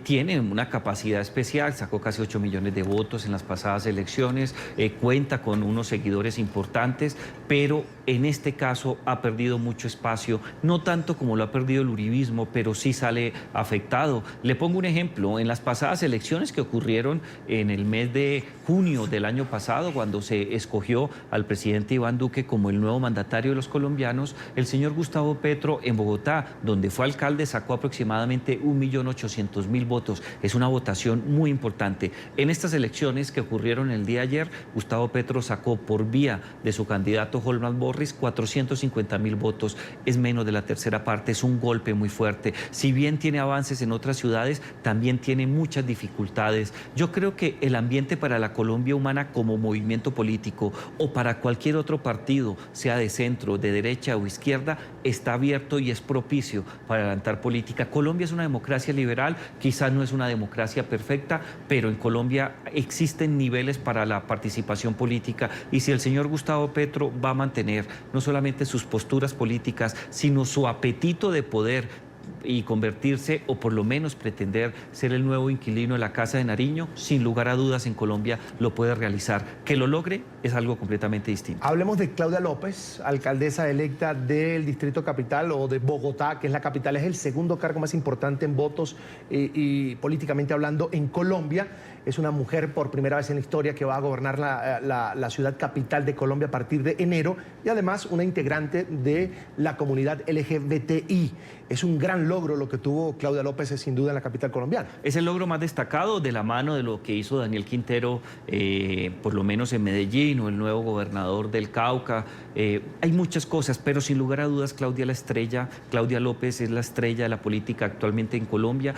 tiene una capacidad especial. Sacó casi 8 millones de votos en las pasadas elecciones. Cuenta con unos seguidores importantes, pero en este caso ha perdido mucho espacio. No tanto como lo ha perdido el uribismo, pero sí sale afectado. Le pongo un ejemplo. En las pasadas elecciones que ocurrieron en el mes de junio del año pasado, cuando se escogió al presidente Iván Duque como el nuevo mandatario de los colombianos, el señor Gustavo Petro en Bogotá, donde fue alcalde, sacó aproximadamente 1.800.000 votos. Es una votación muy importante. En estas elecciones que ocurrieron el día de ayer, Gustavo Petro sacó por vía de su candidato Holman Borris 450.000 votos. Es menos de la tercera parte, es un golpe muy fuerte. Si bien tiene avances en otras ciudades, también tiene muchas dificultades. Yo creo que el ambiente para la Colombia Humana como movimiento político, o para cualquier otro partido, sea de centro, de derecha o izquierda, está abierto y es propicio para adelantar política. Colombia es una democracia liberal, quizás no es una democracia perfecta, pero en Colombia existen niveles para la participación política, y si el señor Gustavo Petro va a mantener no solamente sus posturas políticas, sino su apetito de poder y convertirse, o por lo menos pretender ser el nuevo inquilino de la Casa de Nariño, sin lugar a dudas en Colombia lo puede realizar. Que lo logre es algo completamente distinto. Hablemos de Claudia López, alcaldesa electa del Distrito Capital o de Bogotá, que es la capital, es el segundo cargo más importante en votos y políticamente hablando en Colombia. Es una mujer por primera vez en la historia que va a gobernar la ciudad capital de Colombia a partir de enero, y además una integrante de la comunidad LGBTI. Es un gran logro lo que tuvo Claudia López, sin duda, en la capital colombiana. Es el logro más destacado, de la mano de lo que hizo Daniel Quintero, por lo menos en Medellín, Chapino, el nuevo gobernador del Cauca. Hay muchas cosas, pero sin lugar a dudas Claudia López es la estrella de la política actualmente en Colombia,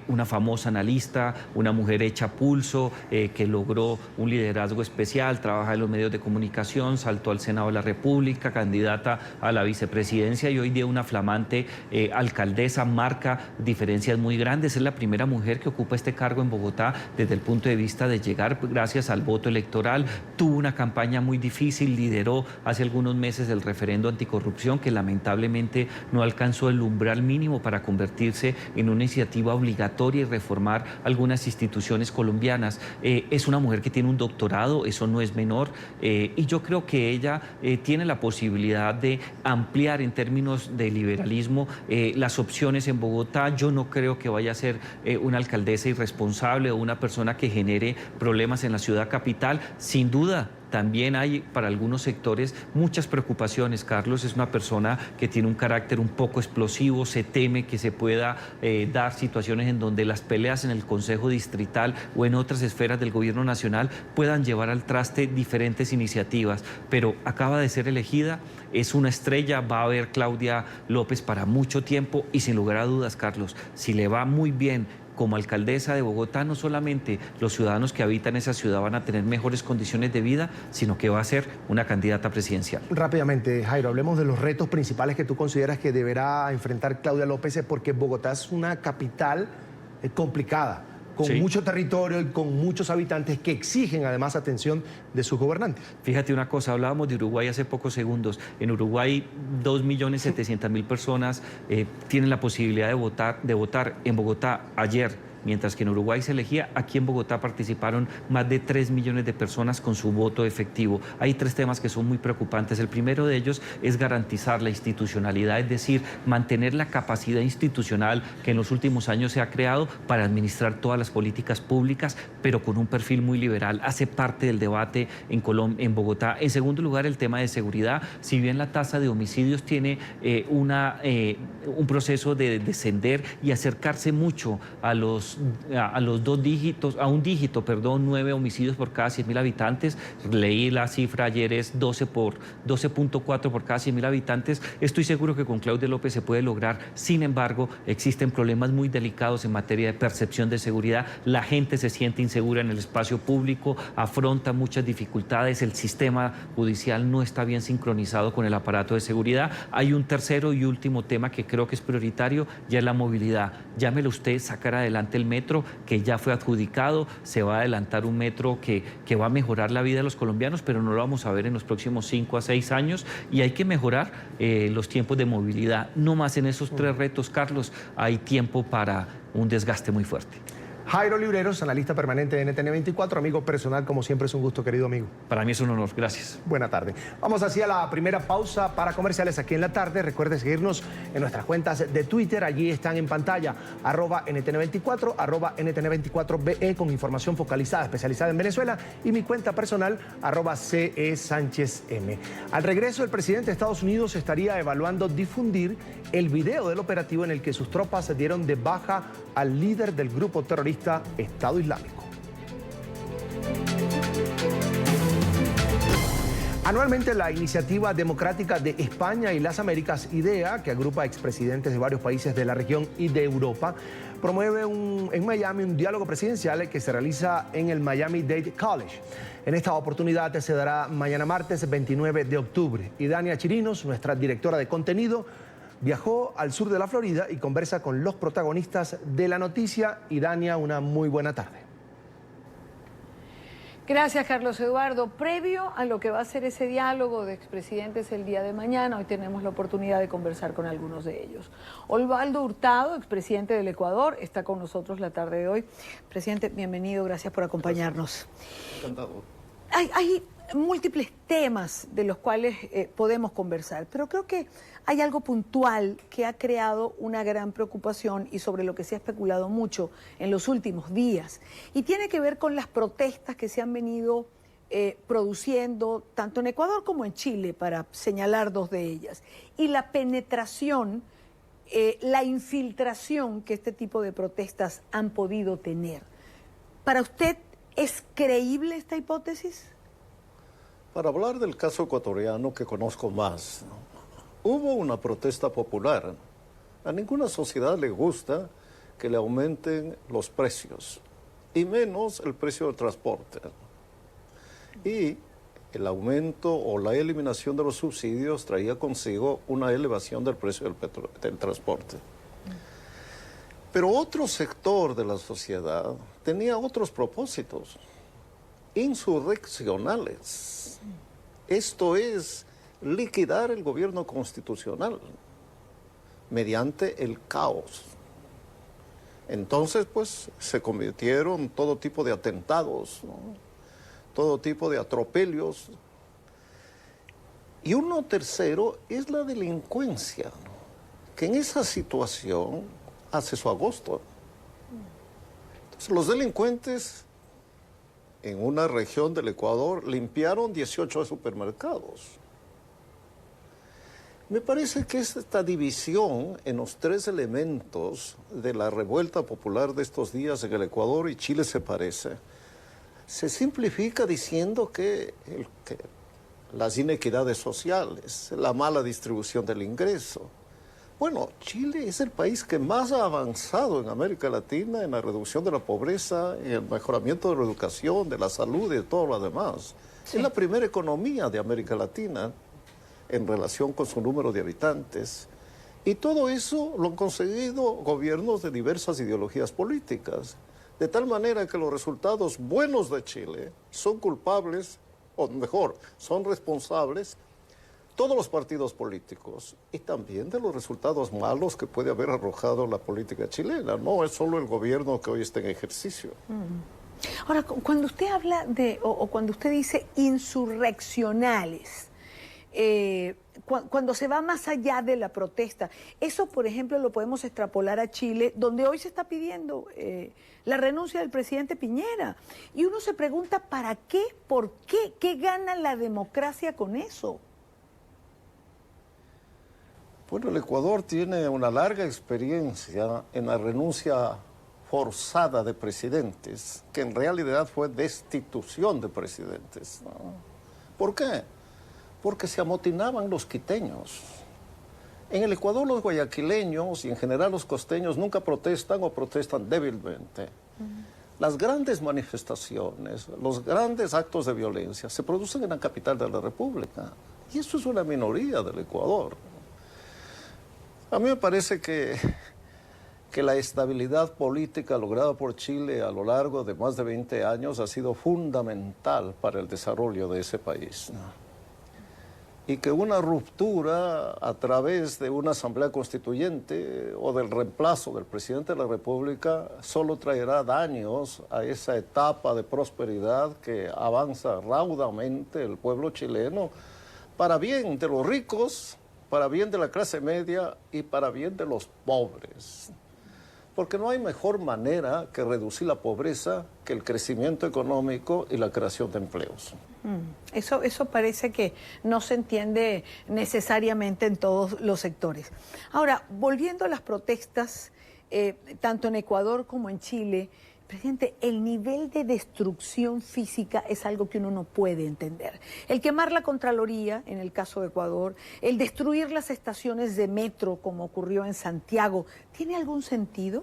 una famosa analista, una mujer hecha pulso, que logró un liderazgo especial, trabaja en los medios de comunicación, saltó al Senado de la República, candidata a la vicepresidencia y hoy día una flamante alcaldesa, marca diferencias muy grandes. Es la primera mujer que ocupa este cargo en Bogotá desde el punto de vista de llegar gracias al voto electoral. Tuvo una campaña muy difícil, lideró hace algunos meses el referendo anticorrupción que lamentablemente no alcanzó el umbral mínimo para convertirse en una iniciativa obligatoria y reformar algunas instituciones colombianas. Es una mujer que tiene un doctorado, eso no es menor, y yo creo que ella tiene la posibilidad de ampliar en términos de liberalismo las opciones en Bogotá. Yo no creo que vaya a ser una alcaldesa irresponsable o una persona que genere problemas en la ciudad capital. Sin duda, también hay para algunos sectores muchas preocupaciones. Carlos es una persona que tiene un carácter un poco explosivo, se teme que se pueda dar situaciones en donde las peleas en el Consejo Distrital o en otras esferas del gobierno nacional puedan llevar al traste diferentes iniciativas, pero acaba de ser elegida, es una estrella, va a haber Claudia López para mucho tiempo y sin lugar a dudas, Carlos, si le va muy bien como alcaldesa de Bogotá, no solamente los ciudadanos que habitan esa ciudad van a tener mejores condiciones de vida, sino que va a ser una candidata presidencial. Rápidamente, Jairo, hablemos de los retos principales que tú consideras que deberá enfrentar Claudia López, porque Bogotá es una capital complicada, con mucho territorio y con muchos habitantes que exigen además atención de sus gobernantes. Fíjate una cosa, hablábamos de Uruguay hace pocos segundos. En Uruguay 2.700.000 personas tienen la posibilidad de votar en Bogotá ayer. Mientras que en Uruguay se elegía, aquí en Bogotá participaron más de 3 millones de personas con su voto efectivo. Hay 3 temas que son muy preocupantes. El primero de ellos es garantizar la institucionalidad, es decir, mantener la capacidad institucional que en los últimos años se ha creado para administrar todas las políticas públicas, pero con un perfil muy liberal. Hace parte del debate en Bogotá. En segundo lugar, el tema de seguridad. Si bien la tasa de homicidios tiene un proceso de descender y acercarse mucho a un dígito, 9 homicidios por cada 100.000 habitantes. Leí la cifra ayer, es 12.4 por cada 100.000 habitantes. Estoy seguro que con Claudia López se puede lograr. Sin embargo, existen problemas muy delicados en materia de percepción de seguridad. La gente se siente insegura en el espacio público, afronta muchas dificultades. El sistema judicial no está bien sincronizado con el aparato de seguridad. Hay un tercero y último tema que creo que es prioritario, ya es la movilidad. Llámelo usted, sacar adelante el metro que ya fue adjudicado, se va a adelantar un metro que va a mejorar la vida de los colombianos, pero no lo vamos a ver en los próximos 5 a 6 años y hay que mejorar los tiempos de movilidad. No más en esos 3 retos, Carlos, hay tiempo para un desgaste muy fuerte. Jairo Libreros, analista permanente de NTN 24, amigo personal, como siempre es un gusto, querido amigo. Para mí es un honor, gracias. Buena tarde. Vamos hacia la primera pausa para comerciales aquí en la tarde. Recuerde seguirnos en nuestras cuentas de Twitter, allí están en pantalla, @NTN24, @NTN24BE, con información focalizada, especializada en Venezuela, y mi cuenta personal, @CESánchezM. Al regreso, el presidente de Estados Unidos estaría evaluando difundir el video del operativo en el que sus tropas dieron de baja al líder del grupo terrorista Estado Islámico. Anualmente, la Iniciativa Democrática de España y las Américas, IDEA, que agrupa expresidentes de varios países de la región y de Europa, promueve en Miami un diálogo presidencial que se realiza en el Miami-Dade College. En esta oportunidad se dará mañana martes 29 de octubre. Y Dania Chirinos, nuestra directora de contenido, viajó al sur de la Florida y conversa con los protagonistas de la noticia. Y Dania, una muy buena tarde. Gracias, Carlos Eduardo. Previo a lo que va a ser ese diálogo de expresidentes el día de mañana, hoy tenemos la oportunidad de conversar con algunos de ellos. Osvaldo Hurtado, expresidente del Ecuador, está con nosotros la tarde de hoy. Presidente, bienvenido, gracias por acompañarnos. Encantado. Hay múltiples temas de los cuales podemos conversar, pero creo que hay algo puntual que ha creado una gran preocupación y sobre lo que se ha especulado mucho en los últimos días, y tiene que ver con las protestas que se han venido produciendo tanto en Ecuador como en Chile, para señalar 2 de ellas, y la penetración, la infiltración que este tipo de protestas han podido tener. ¿Para usted es creíble esta hipótesis? Para hablar del caso ecuatoriano que conozco más, hubo una protesta popular. A ninguna sociedad le gusta que le aumenten los precios, y menos el precio del transporte. Y el aumento o la eliminación de los subsidios traía consigo una elevación del precio del transporte. Pero otro sector de la sociedad tenía otros propósitos insurreccionales. Esto es liquidar el gobierno constitucional mediante el caos. Entonces, pues, se cometieron todo tipo de atentados, ¿no? Todo tipo de atropellos. Y uno tercero es la delincuencia, ¿no? Que en esa situación hace su agosto. Entonces, los delincuentes en una región del Ecuador limpiaron 18 supermercados. Me parece que esta división en los tres elementos de la revuelta popular de estos días en el Ecuador y Chile se parece. Se simplifica diciendo que las inequidades sociales, la mala distribución del ingreso. Bueno, Chile es el país que más ha avanzado en América Latina en la reducción de la pobreza, en el mejoramiento de la educación, de la salud y de todo lo demás. Sí. Es la primera economía de América Latina en relación con su número de habitantes. Y todo eso lo han conseguido gobiernos de diversas ideologías políticas. De tal manera que los resultados buenos de Chile son culpables, o mejor, son responsables todos los partidos políticos y también de los resultados malos que puede haber arrojado la política chilena. No es solo el gobierno que hoy está en ejercicio. Ahora, cuando usted habla de, o cuando usted dice insurreccionales, cuando se va más allá de la protesta, eso, por ejemplo, lo podemos extrapolar a Chile, donde hoy se está pidiendo la renuncia del presidente Piñera. Y uno se pregunta, ¿para qué? ¿Por qué? ¿Qué gana la democracia con eso? Bueno, el Ecuador tiene una larga experiencia en la renuncia forzada de presidentes, que en realidad fue destitución de presidentes, ¿no? ¿Por qué? Porque se amotinaban los quiteños. En el Ecuador los guayaquileños y en general los costeños nunca protestan o protestan débilmente. Las grandes manifestaciones, los grandes actos de violencia se producen en la capital de la República. Y eso es una minoría del Ecuador. A mí me parece que la estabilidad política lograda por Chile a lo largo de más de 20 años ha sido fundamental para el desarrollo de ese país, ¿no? Y que una ruptura a través de una asamblea constituyente o del reemplazo del presidente de la República solo traerá daños a esa etapa de prosperidad que avanza raudamente el pueblo chileno para bien de los ricos, para bien de la clase media y para bien de los pobres. Porque no hay mejor manera que reducir la pobreza que el crecimiento económico y la creación de empleos. Eso parece que no se entiende necesariamente en todos los sectores. Ahora, volviendo a las protestas, tanto en Ecuador como en Chile, presidente, el nivel de destrucción física es algo que uno no puede entender. El quemar la Contraloría, en el caso de Ecuador, el destruir las estaciones de metro, como ocurrió en Santiago, ¿tiene algún sentido?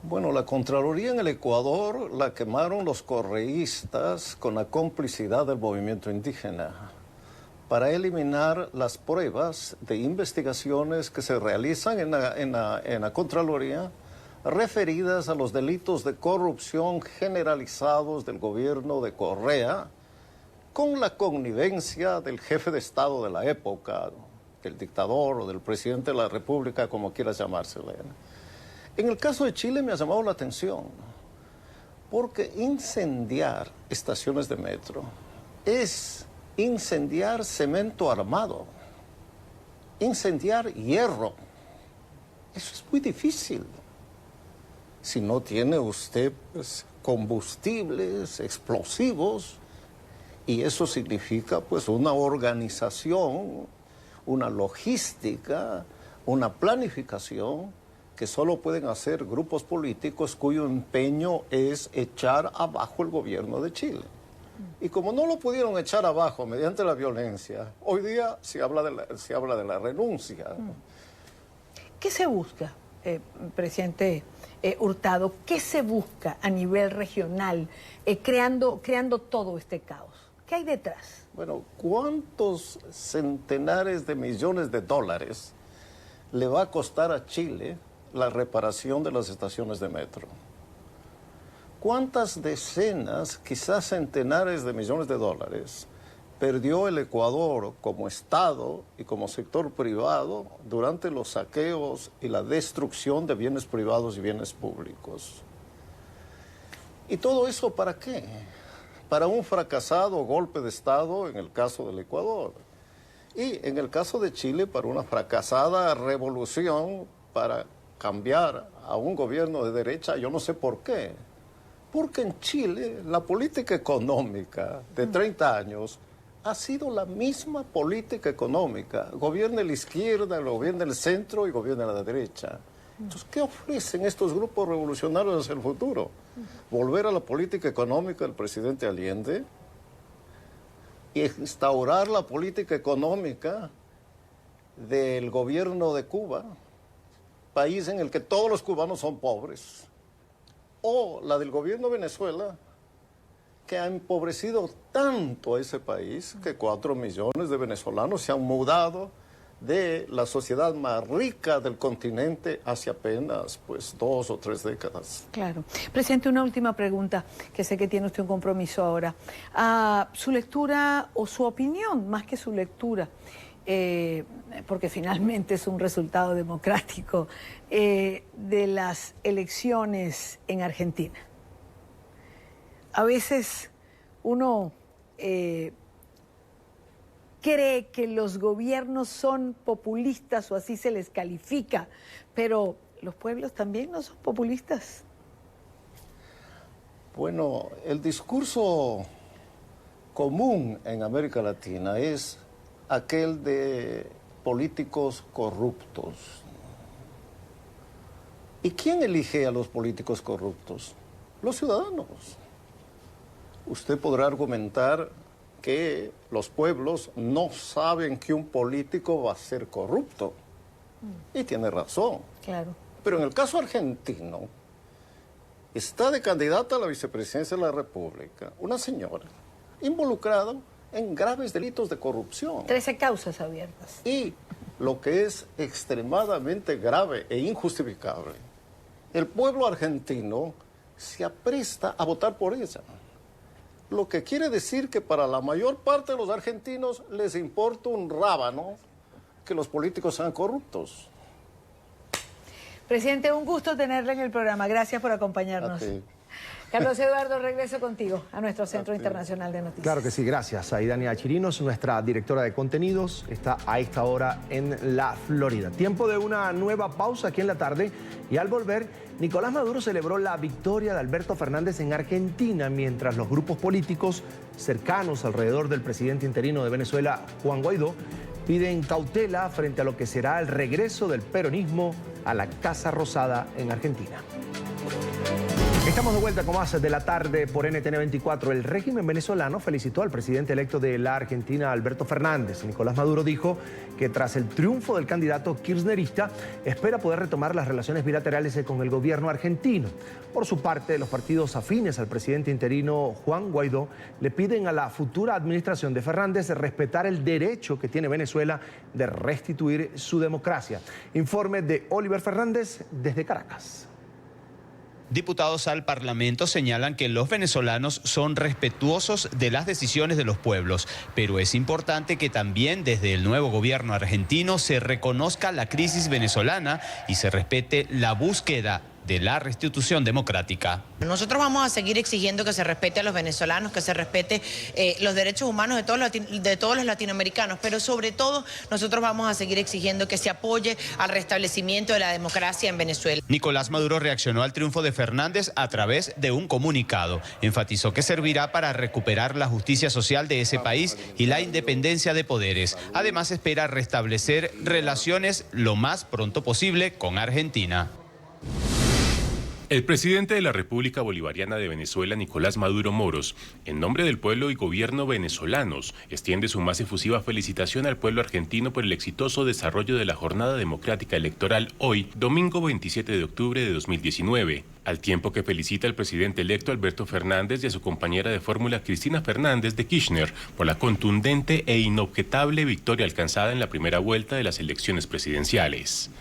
Bueno, la Contraloría en el Ecuador la quemaron los correístas con la complicidad del movimiento indígena para eliminar las pruebas de investigaciones que se realizan en la Contraloría referidas a los delitos de corrupción generalizados del gobierno de Correa con la connivencia del jefe de Estado de la época, del dictador o del presidente de la República, como quieras llamársele. En el caso de Chile me ha llamado la atención, porque incendiar estaciones de metro es incendiar cemento armado, incendiar hierro. Eso es muy difícil. Si no tiene usted pues, combustibles, explosivos, y eso significa pues una organización, una logística, una planificación que solo pueden hacer grupos políticos cuyo empeño es echar abajo el gobierno de Chile. Y como no lo pudieron echar abajo mediante la violencia, hoy día se habla de la renuncia. ¿Qué se busca, presidente Hurtado? ¿Qué se busca a nivel regional creando todo este caos? ¿Qué hay detrás? Bueno, ¿cuántos centenares de millones de dólares le va a costar a Chile la reparación de las estaciones de metro? ¿Cuántas decenas, quizás centenares de millones de dólares perdió el Ecuador como Estado y como sector privado durante los saqueos y la destrucción de bienes privados y bienes públicos? ¿Y todo eso para qué? Para un fracasado golpe de Estado en el caso del Ecuador. Y en el caso de Chile, para una fracasada revolución para cambiar a un gobierno de derecha, yo no sé por qué. Porque en Chile la política económica de 30 años ha sido la misma política económica. Gobierna la izquierda, gobierna el centro y gobierna la derecha. Entonces, ¿qué ofrecen estos grupos revolucionarios hacia el futuro? ¿Volver a la política económica del presidente Allende? ¿Y instaurar la política económica del gobierno de Cuba, país en el que todos los cubanos son pobres? ¿O la del gobierno de Venezuela, que ha empobrecido tanto a ese país que 4 millones de venezolanos se han mudado de la sociedad más rica del continente hace apenas 2 o 3 décadas? Claro. Presidente, una última pregunta, que sé que tiene usted un compromiso ahora. Su lectura o su opinión, más que su lectura, porque finalmente es un resultado democrático, de las elecciones en Argentina. A veces uno cree que los gobiernos son populistas o así se les califica, pero los pueblos también no son populistas. Bueno, el discurso común en América Latina es aquel de políticos corruptos. ¿Y quién elige a los políticos corruptos? Los ciudadanos. Usted podrá argumentar que los pueblos no saben que un político va a ser corrupto. Y tiene razón. Claro. Pero en el caso argentino, está de candidata a la vicepresidencia de la República una señora involucrada en graves delitos de corrupción. 13 causas abiertas. Y lo que es extremadamente grave e injustificable, el pueblo argentino se apresta a votar por ella. Lo que quiere decir que para la mayor parte de los argentinos les importa un rábano que los políticos sean corruptos. Presidente, un gusto tenerle en el programa. Gracias por acompañarnos. Carlos Eduardo, regreso contigo a nuestro Centro Internacional de Noticias. Claro que sí, gracias. Aidania Chirinos, nuestra directora de contenidos, está a esta hora en la Florida. Tiempo de una nueva pausa aquí en la tarde y al volver, Nicolás Maduro celebró la victoria de Alberto Fernández en Argentina, mientras los grupos políticos cercanos alrededor del presidente interino de Venezuela, Juan Guaidó, piden cautela frente a lo que será el regreso del peronismo a la Casa Rosada en Argentina. Estamos de vuelta con más de la tarde por NTN 24. El régimen venezolano felicitó al presidente electo de la Argentina, Alberto Fernández. Nicolás Maduro dijo que tras el triunfo del candidato kirchnerista, espera poder retomar las relaciones bilaterales con el gobierno argentino. Por su parte, los partidos afines al presidente interino Juan Guaidó le piden a la futura administración de Fernández respetar el derecho que tiene Venezuela de restituir su democracia. Informe de Oliver Fernández desde Caracas. Diputados al Parlamento señalan que los venezolanos son respetuosos de las decisiones de los pueblos, pero es importante que también desde el nuevo gobierno argentino se reconozca la crisis venezolana y se respete la búsqueda de la restitución democrática. Nosotros vamos a seguir exigiendo que se respete a los venezolanos, que se respete los derechos humanos de todos los latinoamericanos, pero sobre todo nosotros vamos a seguir exigiendo que se apoye al restablecimiento de la democracia en Venezuela. Nicolás Maduro reaccionó al triunfo de Fernández a través de un comunicado. Enfatizó que servirá para recuperar la justicia social de ese país y la independencia de poderes. Además, espera restablecer relaciones lo más pronto posible con Argentina. El presidente de la República Bolivariana de Venezuela, Nicolás Maduro Moros, en nombre del pueblo y gobierno venezolanos, extiende su más efusiva felicitación al pueblo argentino por el exitoso desarrollo de la jornada democrática electoral hoy, domingo 27 de octubre de 2019, al tiempo que felicita al presidente electo Alberto Fernández y a su compañera de fórmula Cristina Fernández de Kirchner por la contundente e inobjetable victoria alcanzada en la primera vuelta de las elecciones presidenciales.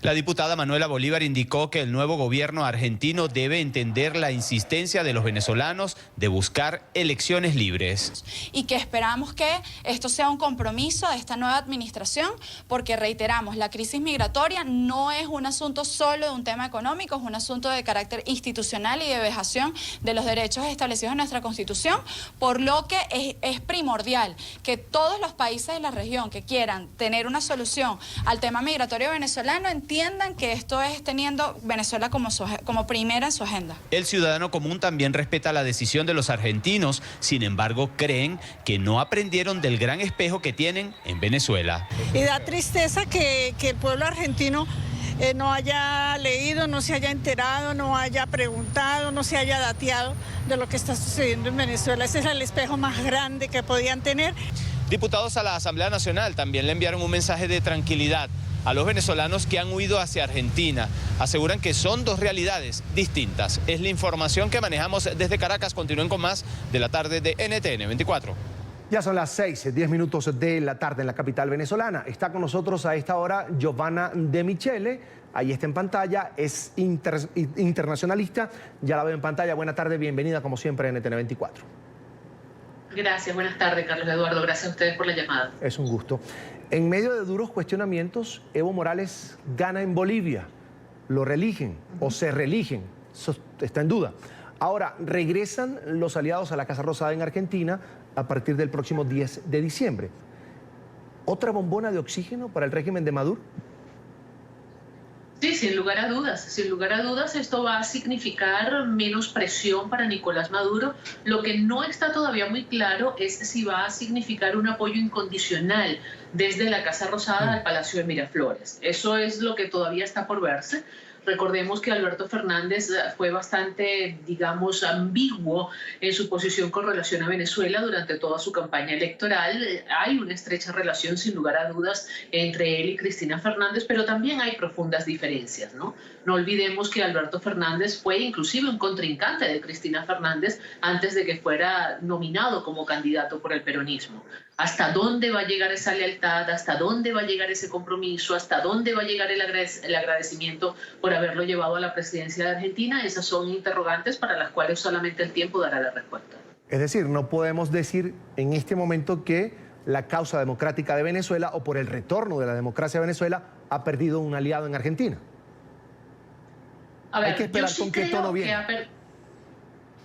La diputada Manuela Bolívar indicó que el nuevo gobierno argentino debe entender la insistencia de los venezolanos de buscar elecciones libres. Y que esperamos que esto sea un compromiso de esta nueva administración, porque reiteramos, la crisis migratoria no es un asunto solo de un tema económico, es un asunto de carácter institucional y de vejación de los derechos establecidos en nuestra Constitución, por lo que es primordial que todos los países de la región que quieran tener una solución al tema migratorio venezolano entiendan que esto es teniendo Venezuela como primera en su agenda. El ciudadano común también respeta la decisión de los argentinos, sin embargo creen que no aprendieron del gran espejo que tienen en Venezuela. Y da tristeza que el pueblo argentino no haya leído, no se haya enterado, no haya preguntado, no se haya dateado de lo que está sucediendo en Venezuela. Ese es el espejo más grande que podían tener. Diputados a la Asamblea Nacional también le enviaron un mensaje de tranquilidad a los venezolanos que han huido hacia Argentina. Aseguran que son dos realidades distintas. Es la información que manejamos desde Caracas. Continúen con más de la tarde de NTN 24. Ya son las 6:10 de la tarde en la capital venezolana. Está con nosotros a esta hora Giovanna De Michele. Ahí está en pantalla, es internacionalista. Ya la veo en pantalla. Buena tarde, bienvenida como siempre a NTN 24. Gracias, buenas tardes, Carlos Eduardo. Gracias a ustedes por la llamada. Es un gusto. En medio de duros cuestionamientos, Evo Morales gana en Bolivia. Lo reeligen o se reeligen. Eso está en duda. Ahora, regresan los aliados a la Casa Rosada en Argentina a partir del próximo 10 de diciembre. ¿Otra bombona de oxígeno para el régimen de Maduro? Sí, sin lugar a dudas esto va a significar menos presión para Nicolás Maduro. Lo que no está todavía muy claro es si va a significar un apoyo incondicional desde la Casa Rosada al Palacio de Miraflores. Eso es lo que todavía está por verse. Recordemos que Alberto Fernández fue bastante, digamos, ambiguo en su posición con relación a Venezuela durante toda su campaña electoral. Hay una estrecha relación, sin lugar a dudas, entre él y Cristina Fernández, pero también hay profundas diferencias, ¿no? No olvidemos que Alberto Fernández fue inclusive un contrincante de Cristina Fernández antes de que fuera nominado como candidato por el peronismo. ¿Hasta dónde va a llegar esa lealtad? ¿Hasta dónde va a llegar ese compromiso? ¿Hasta dónde va a llegar el agradecimiento por haberlo llevado a la presidencia de Argentina? Esas son interrogantes para las cuales solamente el tiempo dará la respuesta. Es decir, no podemos decir en este momento que la causa democrática de Venezuela o por el retorno de la democracia a Venezuela ha perdido un aliado en Argentina. A ver, hay que esperar con qué tono viene.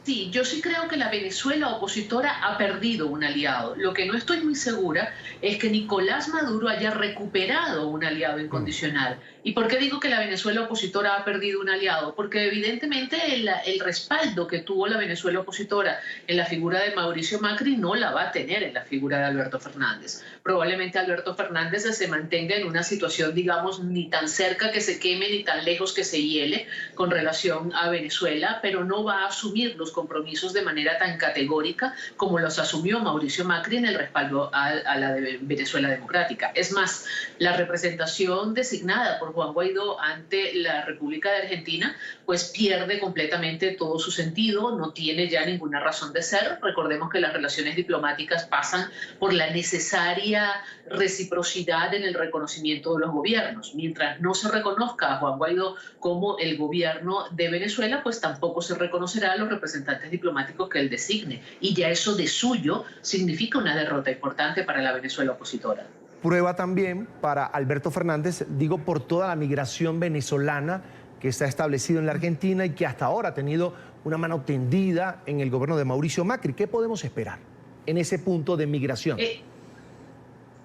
Sí, yo sí creo que la Venezuela opositora ha perdido un aliado. Lo que no estoy muy segura es que Nicolás Maduro haya recuperado un aliado incondicional. ¿Y por qué digo que la Venezuela opositora ha perdido un aliado? Porque evidentemente el respaldo que tuvo la Venezuela opositora en la figura de Mauricio Macri no la va a tener en la figura de Alberto Fernández. Probablemente Alberto Fernández se mantenga en una situación, digamos, ni tan cerca que se queme ni tan lejos que se hiele con relación a Venezuela, pero no va a asumir los compromisos de manera tan categórica como los asumió Mauricio Macri en el respaldo a la de Venezuela Democrática. Es más, la representación designada por Juan Guaidó ante la República de Argentina pues pierde completamente todo su sentido, no tiene ya ninguna razón de ser. Recordemos que las relaciones diplomáticas pasan por la necesaria reciprocidad en el reconocimiento de los gobiernos. Mientras no se reconozca a Juan Guaidó como el gobierno de Venezuela, pues tampoco se reconocerá a los representantes diplomáticos que él designe. Y ya eso de suyo significa una derrota importante para la Venezuela opositora. Prueba también para Alberto Fernández, digo, por toda la migración venezolana que se ha establecido en la Argentina y que hasta ahora ha tenido una mano tendida en el gobierno de Mauricio Macri. ¿Qué podemos esperar en ese punto de migración?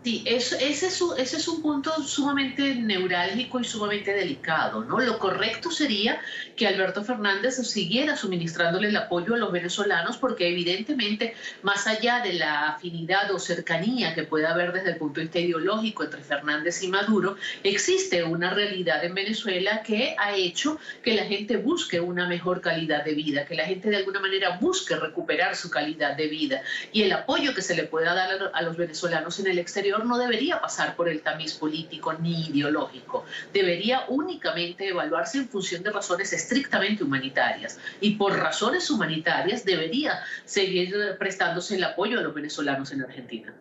Sí, ese es un punto sumamente neurálgico y sumamente delicado, ¿no? Lo correcto sería que Alberto Fernández siguiera suministrándole el apoyo a los venezolanos, porque evidentemente, más allá de la afinidad o cercanía que pueda haber desde el punto de vista ideológico entre Fernández y Maduro, existe una realidad en Venezuela que ha hecho que la gente busque una mejor calidad de vida, que la gente de alguna manera busque recuperar su calidad de vida. Y el apoyo que se le pueda dar a los venezolanos en el exterior no debería pasar por el tamiz político ni ideológico. Debería únicamente evaluarse en función de razones estrictamente humanitarias. Y por razones humanitarias debería seguir prestándose el apoyo a los venezolanos en Argentina.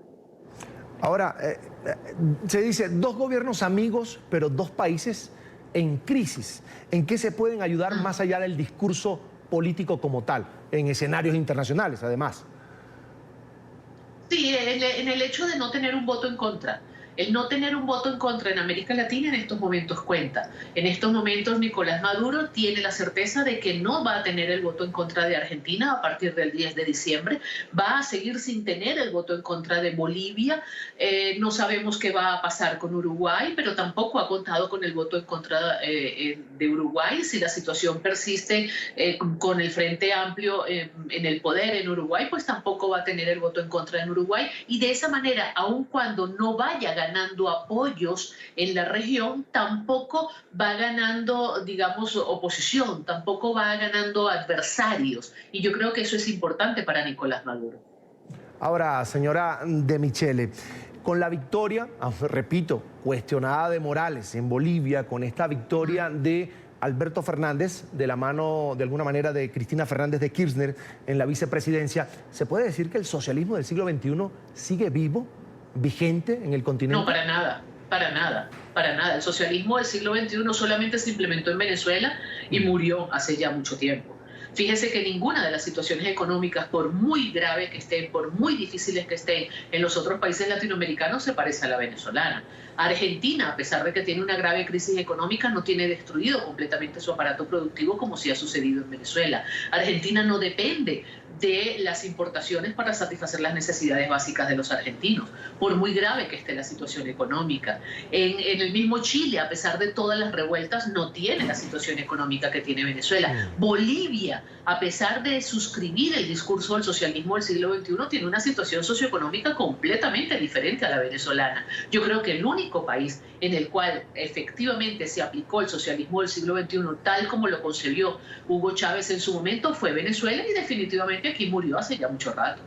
Ahora, se dice 2 gobiernos amigos, pero 2 países en crisis. ¿En qué se pueden ayudar más allá del discurso político como tal, en escenarios internacionales, además? Sí, en el hecho de no tener un voto en contra. El no tener un voto en contra en América Latina en estos momentos cuenta. En estos momentos Nicolás Maduro tiene la certeza de que no va a tener el voto en contra de Argentina a partir del 10 de diciembre. Va a seguir sin tener el voto en contra de Bolivia. No sabemos qué va a pasar con Uruguay, pero tampoco ha contado con el voto en contra de Uruguay. Si la situación persiste con el Frente Amplio en el poder en Uruguay, pues tampoco va a tener el voto en contra en Uruguay. Y de esa manera, aun cuando no vaya ganando apoyos en la región, tampoco va ganando, digamos, oposición, tampoco va ganando adversarios. Y yo creo que eso es importante para Nicolás Maduro. Ahora, señora De Michele, con la victoria, repito, cuestionada de Morales en Bolivia, con esta victoria de Alberto Fernández, de la mano, de alguna manera, de Cristina Fernández de Kirchner en la vicepresidencia, ¿se puede decir que el socialismo del siglo XXI sigue vivo, vigente en el continente? No, para nada, para nada, para nada. El socialismo del siglo XXI solamente se implementó en Venezuela y murió hace ya mucho tiempo. Fíjese que ninguna de las situaciones económicas, por muy grave que estén, por muy difíciles que estén en los otros países latinoamericanos, se parece a la venezolana. Argentina, a pesar de que tiene una grave crisis económica, no tiene destruido completamente su aparato productivo como sí ha sucedido en Venezuela. Argentina no depende de las importaciones para satisfacer las necesidades básicas de los argentinos, por muy grave que esté la situación económica. En el mismo Chile, a pesar de todas las revueltas, no tiene la situación económica que tiene Venezuela. Bolivia, a pesar de suscribir el discurso del socialismo del siglo XXI, tiene una situación socioeconómica completamente diferente a la venezolana. Yo creo que el único país en el cual efectivamente se aplicó el socialismo del siglo XXI tal como lo concebió Hugo Chávez en su momento fue Venezuela, y definitivamente aquí murió hace ya mucho rato.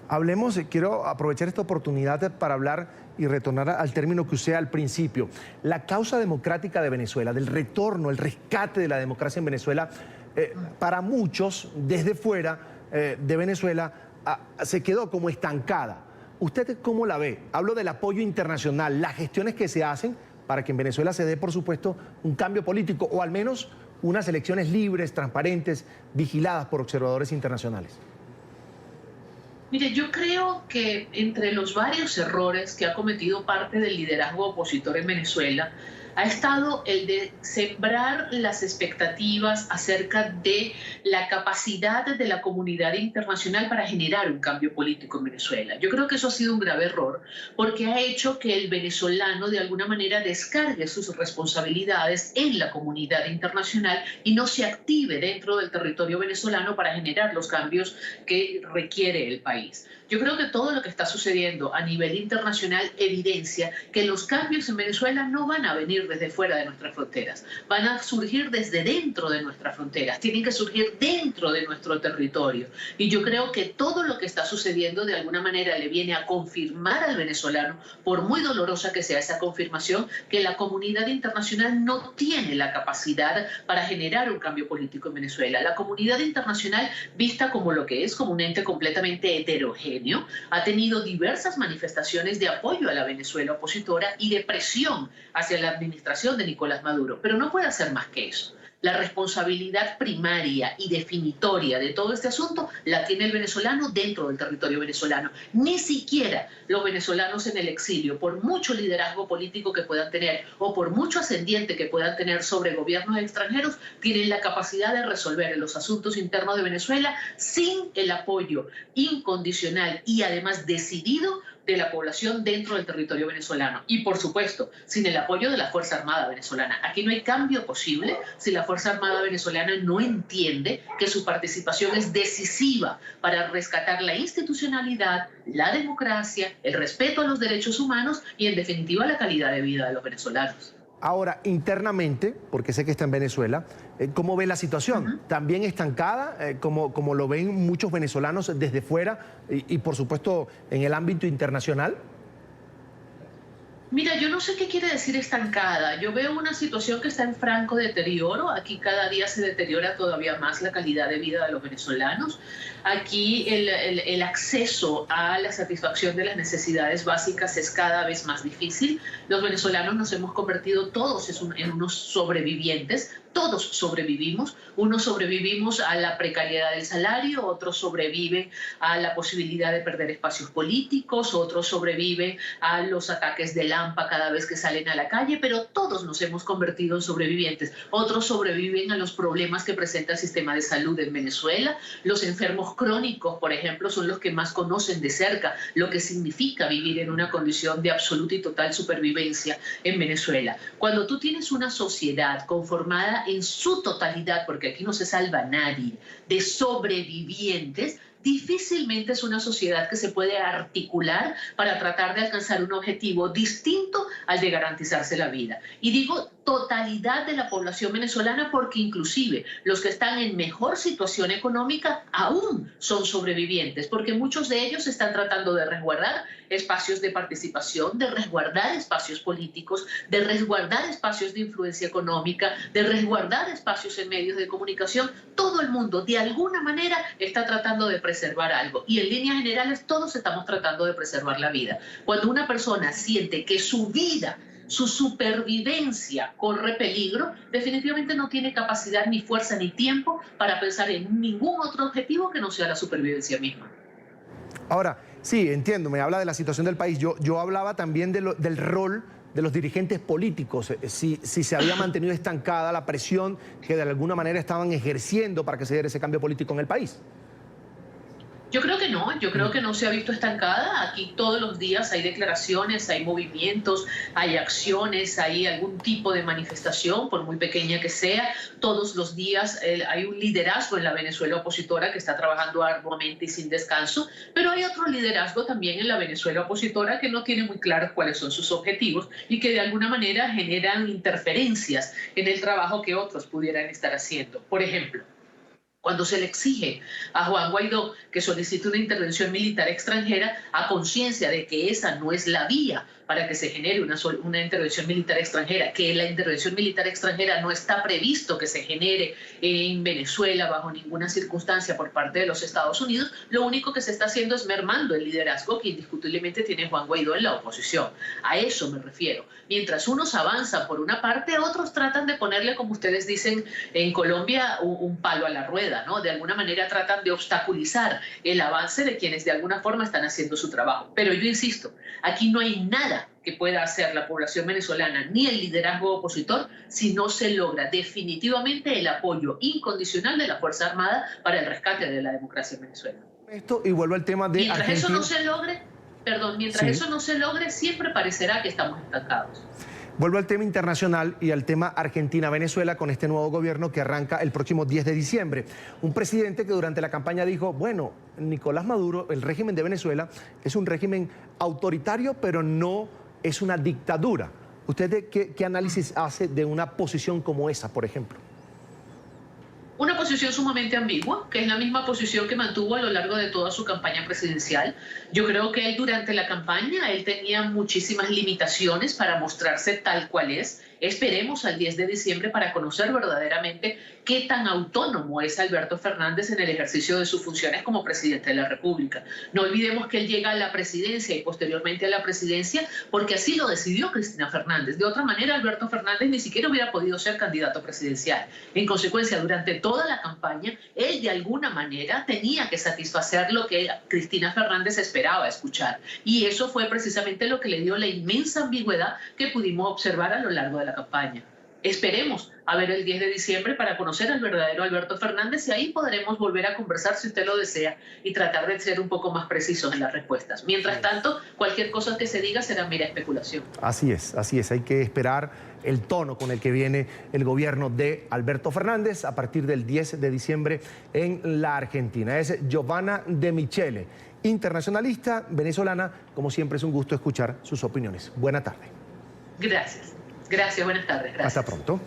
Hablemos, quiero aprovechar esta oportunidad para hablar y retornar al término que usé al principio. La causa democrática de Venezuela, del retorno, el rescate de la democracia en Venezuela, para muchos desde fuera de Venezuela se quedó como estancada. ¿Usted cómo la ve? Hablo del apoyo internacional, las gestiones que se hacen para que en Venezuela se dé, por supuesto, un cambio político o al menos unas elecciones libres, transparentes, vigiladas por observadores internacionales. Mire, yo creo que entre los varios errores que ha cometido parte del liderazgo opositor en Venezuela ha estado el de sembrar las expectativas acerca de la capacidad de la comunidad internacional para generar un cambio político en Venezuela. Yo creo que eso ha sido un grave error, porque ha hecho que el venezolano de alguna manera descargue sus responsabilidades en la comunidad internacional y no se active dentro del territorio venezolano para generar los cambios que requiere el país. Yo creo que todo lo que está sucediendo a nivel internacional evidencia que los cambios en Venezuela no van a venir desde fuera de nuestras fronteras, van a surgir desde dentro de nuestras fronteras, tienen que surgir dentro de nuestro territorio. Y yo creo que todo lo que está sucediendo de alguna manera le viene a confirmar al venezolano, por muy dolorosa que sea esa confirmación, que la comunidad internacional no tiene la capacidad para generar un cambio político en Venezuela. La comunidad internacional, vista como lo que es, como un ente completamente heterogéneo, ha tenido diversas manifestaciones de apoyo a la Venezuela opositora y de presión hacia la administración de Nicolás Maduro, pero no puede hacer más que eso. La responsabilidad primaria y definitoria de todo este asunto la tiene el venezolano dentro del territorio venezolano. Ni siquiera los venezolanos en el exilio, por mucho liderazgo político que puedan tener o por mucho ascendiente que puedan tener sobre gobiernos extranjeros, tienen la capacidad de resolver los asuntos internos de Venezuela sin el apoyo incondicional y además decidido de la población dentro del territorio venezolano. Y por supuesto, sin el apoyo de la Fuerza Armada venezolana. Aquí no hay cambio posible si la Fuerza Armada venezolana no entiende que su participación es decisiva para rescatar la institucionalidad, la democracia, el respeto a los derechos humanos y, en definitiva, la calidad de vida de los venezolanos. Ahora, internamente, porque sé que está en Venezuela, ¿cómo ve la situación? ¿También estancada, como lo ven muchos venezolanos desde fuera y, por supuesto, en el ámbito internacional? Mira, yo no sé qué quiere decir estancada. Yo veo una situación que está en franco deterioro. Aquí cada día se deteriora todavía más la calidad de vida de los venezolanos. Aquí el acceso a la satisfacción de las necesidades básicas es cada vez más difícil. Los venezolanos nos hemos convertido todos en unos sobrevivientes. Todos sobrevivimos. Unos sobrevivimos a la precariedad del salario, otros sobreviven a la posibilidad de perder espacios políticos, otros sobreviven a los ataques del AMPA cada vez que salen a la calle, pero todos nos hemos convertido en sobrevivientes. Otros sobreviven a los problemas que presenta el sistema de salud en Venezuela. Los enfermos crónicos, por ejemplo, son los que más conocen de cerca lo que significa vivir en una condición de absoluta y total supervivencia en Venezuela. Cuando tú tienes una sociedad conformada en su totalidad, porque aquí no se salva nadie, de sobrevivientes, difícilmente es una sociedad que se puede articular para tratar de alcanzar un objetivo distinto al de garantizarse la vida. Y digo totalidad de la población venezolana porque inclusive los que están en mejor situación económica aún son sobrevivientes, porque muchos de ellos están tratando de resguardar espacios de participación, de resguardar espacios políticos, de resguardar espacios de influencia económica, de resguardar espacios en medios de comunicación. Todo el mundo de alguna manera está tratando de preservar algo y en líneas generales todos estamos tratando de preservar la vida. Cuando una persona siente que su vida, su supervivencia corre peligro, definitivamente no tiene capacidad ni fuerza ni tiempo para pensar en ningún otro objetivo que no sea la supervivencia misma. Ahora, sí, entiendo, me habla de la situación del país. Yo hablaba también del rol de los dirigentes políticos, si se había mantenido estancada la presión que de alguna manera estaban ejerciendo para que se diera ese cambio político en el país. Yo creo que no se ha visto estancada. Aquí todos los días hay declaraciones, hay movimientos, hay acciones, hay algún tipo de manifestación, por muy pequeña que sea. Todos los días hay un liderazgo en la Venezuela opositora que está trabajando arduamente y sin descanso, pero hay otro liderazgo también en la Venezuela opositora que no tiene muy claros cuáles son sus objetivos y que de alguna manera generan interferencias en el trabajo que otros pudieran estar haciendo. Por ejemplo, cuando se le exige a Juan Guaidó que solicite una intervención militar extranjera, a conciencia de que esa no es la vía para que se genere una intervención militar extranjera, que la intervención militar extranjera no está previsto que se genere en Venezuela bajo ninguna circunstancia por parte de los Estados Unidos, lo único que se está haciendo es mermando el liderazgo que indiscutiblemente tiene Juan Guaidó en la oposición. A eso me refiero. Mientras unos avanzan por una parte, otros tratan de ponerle, como ustedes dicen en Colombia, un palo a la rueda, ¿no? De alguna manera tratan de obstaculizar el avance de quienes de alguna forma están haciendo su trabajo. Pero yo insisto, aquí no hay nada que pueda hacer la población venezolana ni el liderazgo opositor si no se logra definitivamente el apoyo incondicional de la Fuerza Armada para el rescate de la democracia en Venezuela. Esto, y vuelvo al tema de mientras Argentina. eso no se logre, siempre parecerá que estamos estancados. Vuelvo al tema internacional y al tema Argentina-Venezuela con este nuevo gobierno que arranca el próximo 10 de diciembre. Un presidente que durante la campaña dijo, bueno, Nicolás Maduro, el régimen de Venezuela, es un régimen autoritario, pero no es una dictadura. ¿Usted qué análisis hace de una posición como esa, por ejemplo? Una posición sumamente ambigua, que es la misma posición que mantuvo a lo largo de toda su campaña presidencial. Yo creo que él durante la campaña, él tenía muchísimas limitaciones para mostrarse tal cual es. Esperemos al 10 de diciembre para conocer verdaderamente qué tan autónomo es Alberto Fernández en el ejercicio de sus funciones como presidente de la República. No olvidemos que él llega a la presidencia y posteriormente a la presidencia porque así lo decidió Cristina Fernández. De otra manera, Alberto Fernández ni siquiera hubiera podido ser candidato presidencial. En consecuencia, durante toda la campaña, él de alguna manera tenía que satisfacer lo que Cristina Fernández esperaba escuchar. Y eso fue precisamente lo que le dio la inmensa ambigüedad que pudimos observar a lo largo de la campaña. Esperemos a ver el 10 de diciembre para conocer al verdadero Alberto Fernández y ahí podremos volver a conversar si usted lo desea y tratar de ser un poco más precisos en las respuestas. Mientras tanto, cualquier cosa que se diga será mera especulación. Así es, hay que esperar el tono con el que viene el gobierno de Alberto Fernández a partir del 10 de diciembre en la Argentina. Es Giovanna De Michele, internacionalista venezolana. Como siempre es un gusto escuchar sus opiniones. Buena tarde. Gracias. Gracias, buenas tardes. Gracias. Hasta pronto.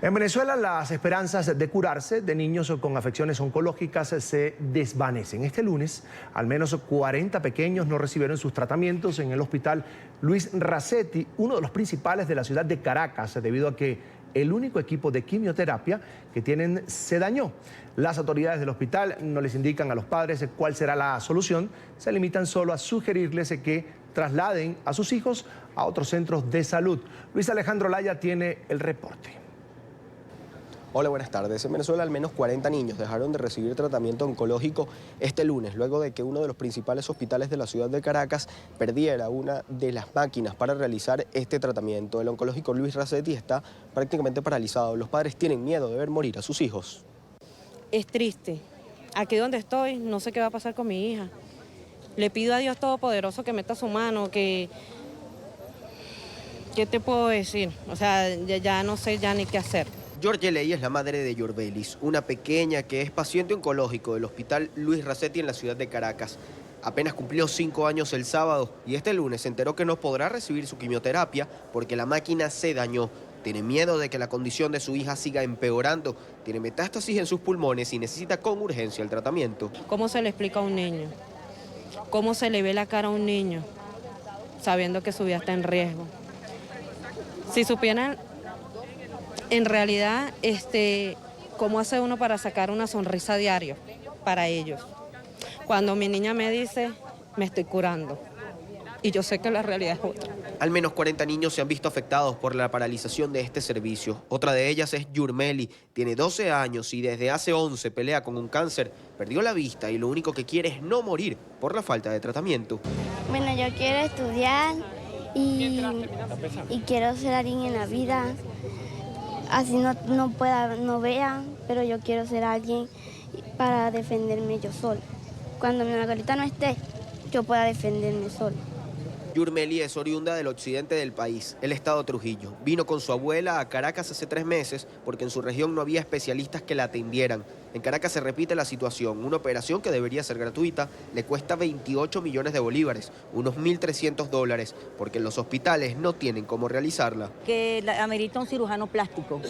En Venezuela las esperanzas de curarse de niños con afecciones oncológicas se desvanecen. Este lunes, al menos 40 pequeños no recibieron sus tratamientos en el hospital Luis Racetti, uno de los principales de la ciudad de Caracas, debido a que el único equipo de quimioterapia que tienen se dañó. Las autoridades del hospital no les indican a los padres cuál será la solución, se limitan solo a sugerirles que trasladen a sus hijos a otros centros de salud. Luis Alejandro Laya tiene el reporte. Hola, buenas tardes. En Venezuela al menos 40 niños dejaron de recibir tratamiento oncológico este lunes, luego de que uno de los principales hospitales de la ciudad de Caracas perdiera una de las máquinas para realizar este tratamiento. El oncológico Luis Racetti está prácticamente paralizado. Los padres tienen miedo de ver morir a sus hijos. Es triste. Aquí donde estoy, no sé qué va a pasar con mi hija. Le pido a Dios Todopoderoso que meta su mano, ¿qué te puedo decir? O sea, ya no sé ya ni qué hacer. Georgia Ley es la madre de Yorbelis, una pequeña que es paciente oncológico del hospital Luis Racetti en la ciudad de Caracas. Apenas cumplió 5 años el sábado y este lunes se enteró que no podrá recibir su quimioterapia porque la máquina se dañó. Tiene miedo de que la condición de su hija siga empeorando. Tiene metástasis en sus pulmones y necesita con urgencia el tratamiento. ¿Cómo se le explica a un niño? ¿Cómo se le ve la cara a un niño sabiendo que su vida está en riesgo? Si supieran en realidad cómo hace uno para sacar una sonrisa a diario para ellos. Cuando mi niña me dice, me estoy curando. Y yo sé que la realidad es otra. Al menos 40 niños se han visto afectados por la paralización de este servicio. Otra de ellas es Yurmeli. Tiene 12 años y desde hace 11 pelea con un cáncer. Perdió la vista y lo único que quiere es no morir por la falta de tratamiento. Bueno, yo quiero estudiar y quiero ser alguien en la vida. Así no vea, pero yo quiero ser alguien para defenderme yo sola. Cuando mi abuelita no esté, yo pueda defenderme sola. Yurmeli es oriunda del occidente del país, el estado Trujillo. Vino con su abuela a Caracas hace 3 meses porque en su región no había especialistas que la atendieran. En Caracas se repite la situación. Una operación que debería ser gratuita le cuesta 28 millones de bolívares, unos $1.300, porque los hospitales no tienen cómo realizarla. Que amerita un cirujano plástico.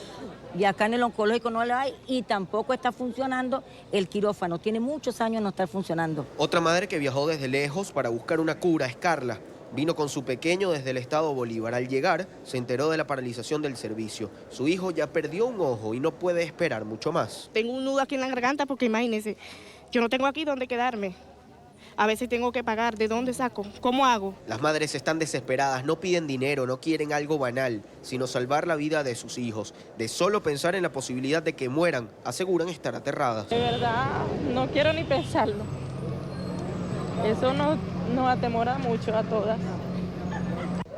Y acá en el oncológico no lo hay y tampoco está funcionando el quirófano. Tiene muchos años no estar funcionando. Otra madre que viajó desde lejos para buscar una cura es Carla. Vino con su pequeño desde el estado Bolívar. Al llegar, se enteró de la paralización del servicio. Su hijo ya perdió un ojo y no puede esperar mucho más. Tengo un nudo aquí en la garganta porque imagínense, yo no tengo aquí dónde quedarme. A veces tengo que pagar. ¿De dónde saco? ¿Cómo hago? Las madres están desesperadas, no piden dinero, no quieren algo banal, sino salvar la vida de sus hijos. De solo pensar en la posibilidad de que mueran, aseguran estar aterradas. De verdad, no quiero ni pensarlo. Eso nos atemora mucho a todas.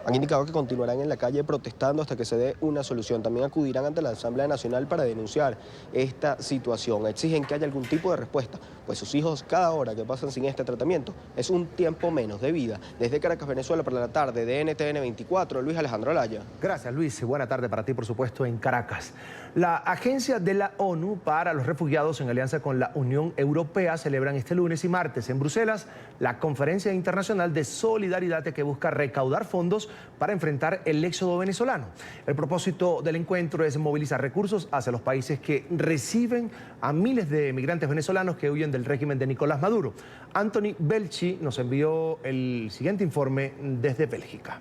Han indicado que continuarán en la calle protestando hasta que se dé una solución. También acudirán ante la Asamblea Nacional para denunciar esta situación. Exigen que haya algún tipo de respuesta, pues sus hijos cada hora que pasan sin este tratamiento es un tiempo menos de vida. Desde Caracas, Venezuela, para la tarde de NTN 24, Luis Alejandro Laya. Gracias, Luis. Buena tarde para ti, por supuesto, en Caracas. La Agencia de la ONU para los Refugiados, en alianza con la Unión Europea, celebran este lunes y martes en Bruselas la Conferencia Internacional de Solidaridad que busca recaudar fondos para enfrentar el éxodo venezolano. El propósito del encuentro es movilizar recursos hacia los países que reciben a miles de migrantes venezolanos que huyen del régimen de Nicolás Maduro. Anthony Belchi nos envió el siguiente informe desde Bélgica.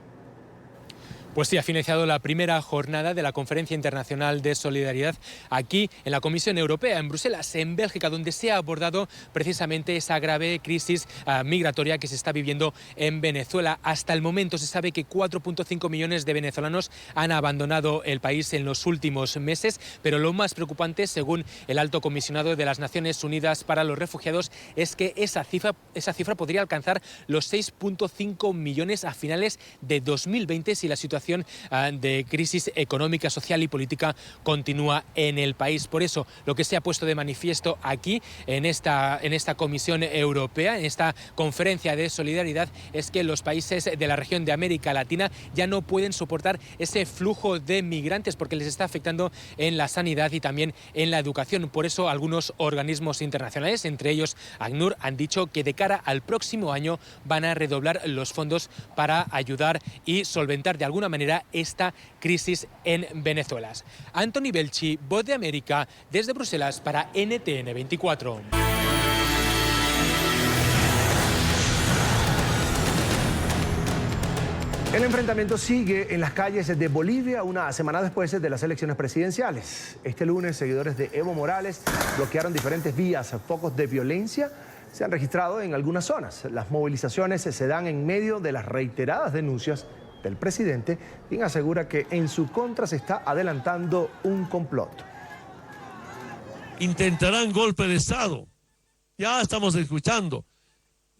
Pues sí, ha finalizado la primera jornada de la Conferencia Internacional de Solidaridad aquí en la Comisión Europea, en Bruselas, en Bélgica, donde se ha abordado precisamente esa grave crisis migratoria que se está viviendo en Venezuela. Hasta el momento se sabe que 4,5 millones de venezolanos han abandonado el país en los últimos meses, pero lo más preocupante, según el alto comisionado de las Naciones Unidas para los Refugiados, es que esa cifra podría alcanzar los 6,5 millones a finales de 2020 si la situación situación de crisis económica, social y política continúa en el país. Por eso, lo que se ha puesto de manifiesto aquí, en esta Comisión Europea, en esta conferencia de solidaridad, es que los países de la región de América Latina ya no pueden soportar ese flujo de migrantes porque les está afectando en la sanidad y también en la educación. Por eso, algunos organismos internacionales, entre ellos ACNUR, han dicho que de cara al próximo año van a redoblar los fondos para ayudar y solventar de alguna manera esta crisis en Venezuela. Anthony Belchi, Voz de América, desde Bruselas para NTN 24. El enfrentamiento sigue en las calles de Bolivia una semana después de las elecciones presidenciales. Este lunes, seguidores de Evo Morales bloquearon diferentes vías. Focos de violencia se han registrado en algunas zonas. Las movilizaciones se dan en medio de las reiteradas denuncias del presidente, quien asegura que en su contra se está adelantando un complot. Intentarán golpe de Estado. Ya estamos escuchando.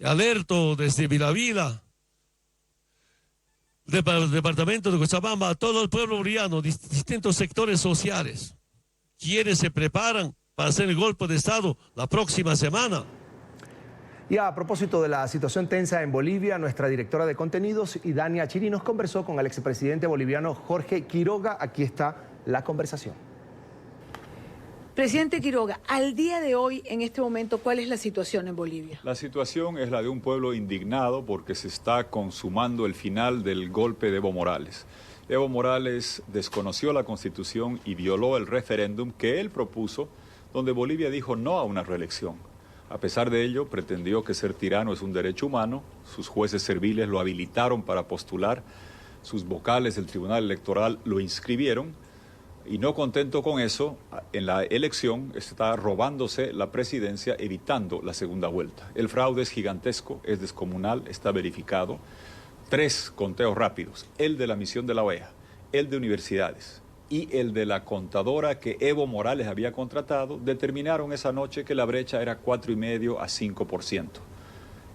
Alerto desde Vilavila, del departamento de Cochabamba, a todo el pueblo boliviano, distintos sectores sociales. Quienes se preparan para hacer el golpe de Estado la próxima semana. Y a propósito de la situación tensa en Bolivia, nuestra directora de contenidos, Idania Chirinos, conversó con el expresidente boliviano Jorge Quiroga. Aquí está la conversación. Presidente Quiroga, al día de hoy, en este momento, ¿cuál es la situación en Bolivia? La situación es la de un pueblo indignado porque se está consumando el final del golpe de Evo Morales. Evo Morales desconoció la Constitución y violó el referéndum que él propuso, donde Bolivia dijo no a una reelección. A pesar de ello, pretendió que ser tirano es un derecho humano, sus jueces serviles lo habilitaron para postular, sus vocales del Tribunal Electoral lo inscribieron, y no contento con eso, en la elección está robándose la presidencia, evitando la segunda vuelta. El fraude es gigantesco, es descomunal, está verificado. 3 conteos rápidos, el de la misión de la OEA, el de universidades y el de la contadora que Evo Morales había contratado, determinaron esa noche que la brecha era 4,5 a 5%.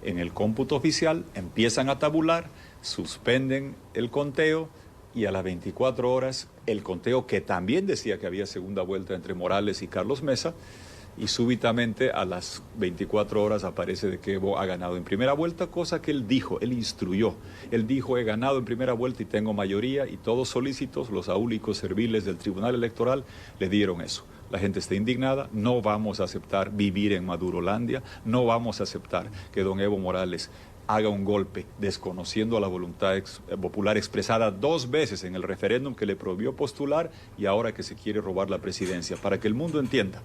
En el cómputo oficial empiezan a tabular, suspenden el conteo y a las 24 horas el conteo que también decía que había segunda vuelta entre Morales y Carlos Mesa, y súbitamente a las 24 horas aparece de que Evo ha ganado en primera vuelta, cosa que él dijo, él instruyó. Él dijo, he ganado en primera vuelta y tengo mayoría, y todos solícitos, los aúlicos serviles del Tribunal Electoral, le dieron eso. La gente está indignada, no vamos a aceptar vivir en Madurolandia, no vamos a aceptar que don Evo Morales haga un golpe desconociendo la voluntad popular expresada 2 veces en el referéndum que le prohibió postular y ahora que se quiere robar la presidencia. Para que el mundo entienda,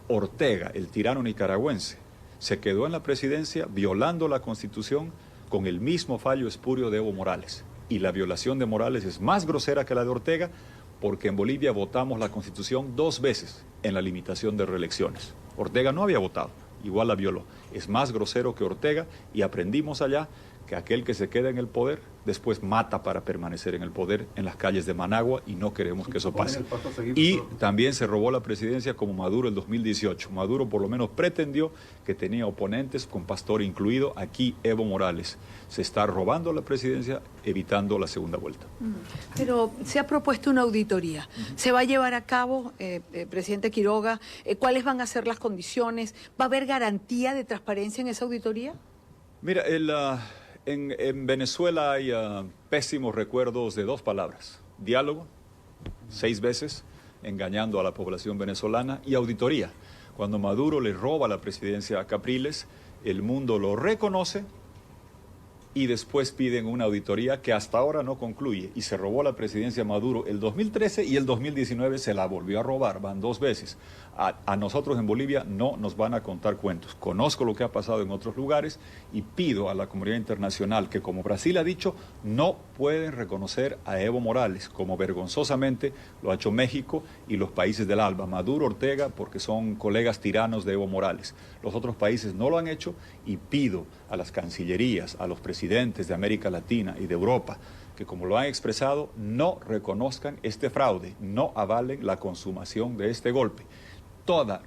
Ortega, el tirano nicaragüense, se quedó en la presidencia violando la Constitución con el mismo fallo espurio de Evo Morales. Y la violación de Morales es más grosera que la de Ortega porque en Bolivia votamos la Constitución 2 veces en la limitación de reelecciones. Ortega no había votado, igual la violó. Es más grosero que Ortega y aprendimos allá que aquel que se queda en el poder después mata para permanecer en el poder en las calles de Managua y no queremos que eso pase. Y también se robó la presidencia como Maduro el 2018. Maduro por lo menos pretendió que tenía oponentes, con Pastor incluido. Aquí Evo Morales se está robando la presidencia, evitando la segunda vuelta. Pero se ha propuesto una auditoría. ¿Se va a llevar a cabo, presidente Quiroga? ¿Cuáles van a ser las condiciones? ¿Va a haber garantía de transparencia en esa auditoría? Mira, en Venezuela hay pésimos recuerdos de 2 palabras: diálogo, 6 veces, engañando a la población venezolana, y auditoría. Cuando Maduro le roba la presidencia a Capriles, el mundo lo reconoce y después piden una auditoría que hasta ahora no concluye. Y se robó la presidencia Maduro el 2013 y el 2019 se la volvió a robar, van 2 veces. A nosotros en Bolivia no nos van a contar cuentos. Conozco lo que ha pasado en otros lugares y pido a la comunidad internacional que, como Brasil ha dicho, no pueden reconocer a Evo Morales, como vergonzosamente lo ha hecho México y los países del ALBA, Maduro, Ortega, porque son colegas tiranos de Evo Morales. Los otros países no lo han hecho y pido a las cancillerías, a los presidentes de América Latina y de Europa, que como lo han expresado, no reconozcan este fraude, no avalen la consumación de este golpe.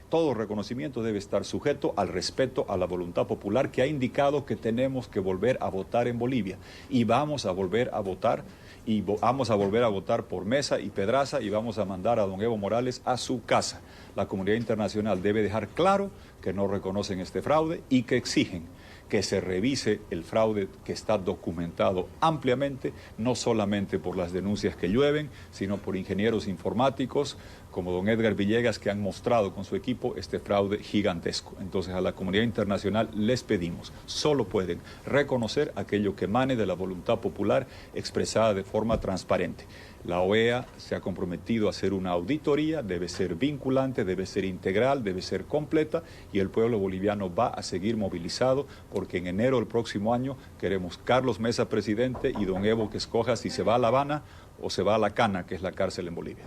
Todo reconocimiento debe estar sujeto al respeto a la voluntad popular que ha indicado que tenemos que volver a votar en Bolivia. Y vamos a volver a votar y vamos a volver a votar por Mesa y Pedraza y vamos a mandar a don Evo Morales a su casa. La comunidad internacional debe dejar claro que no reconocen este fraude y que exigen que se revise el fraude que está documentado ampliamente, no solamente por las denuncias que llueven, sino por ingenieros informáticos como don Edgar Villegas, que han mostrado con su equipo este fraude gigantesco. Entonces a la comunidad internacional les pedimos, solo pueden reconocer aquello que emane de la voluntad popular expresada de forma transparente. La OEA se ha comprometido a hacer una auditoría, debe ser vinculante, debe ser integral, debe ser completa y el pueblo boliviano va a seguir movilizado porque en enero del próximo año queremos Carlos Mesa presidente y don Evo que escoja si se va a La Habana o se va a La Cana, que es la cárcel en Bolivia.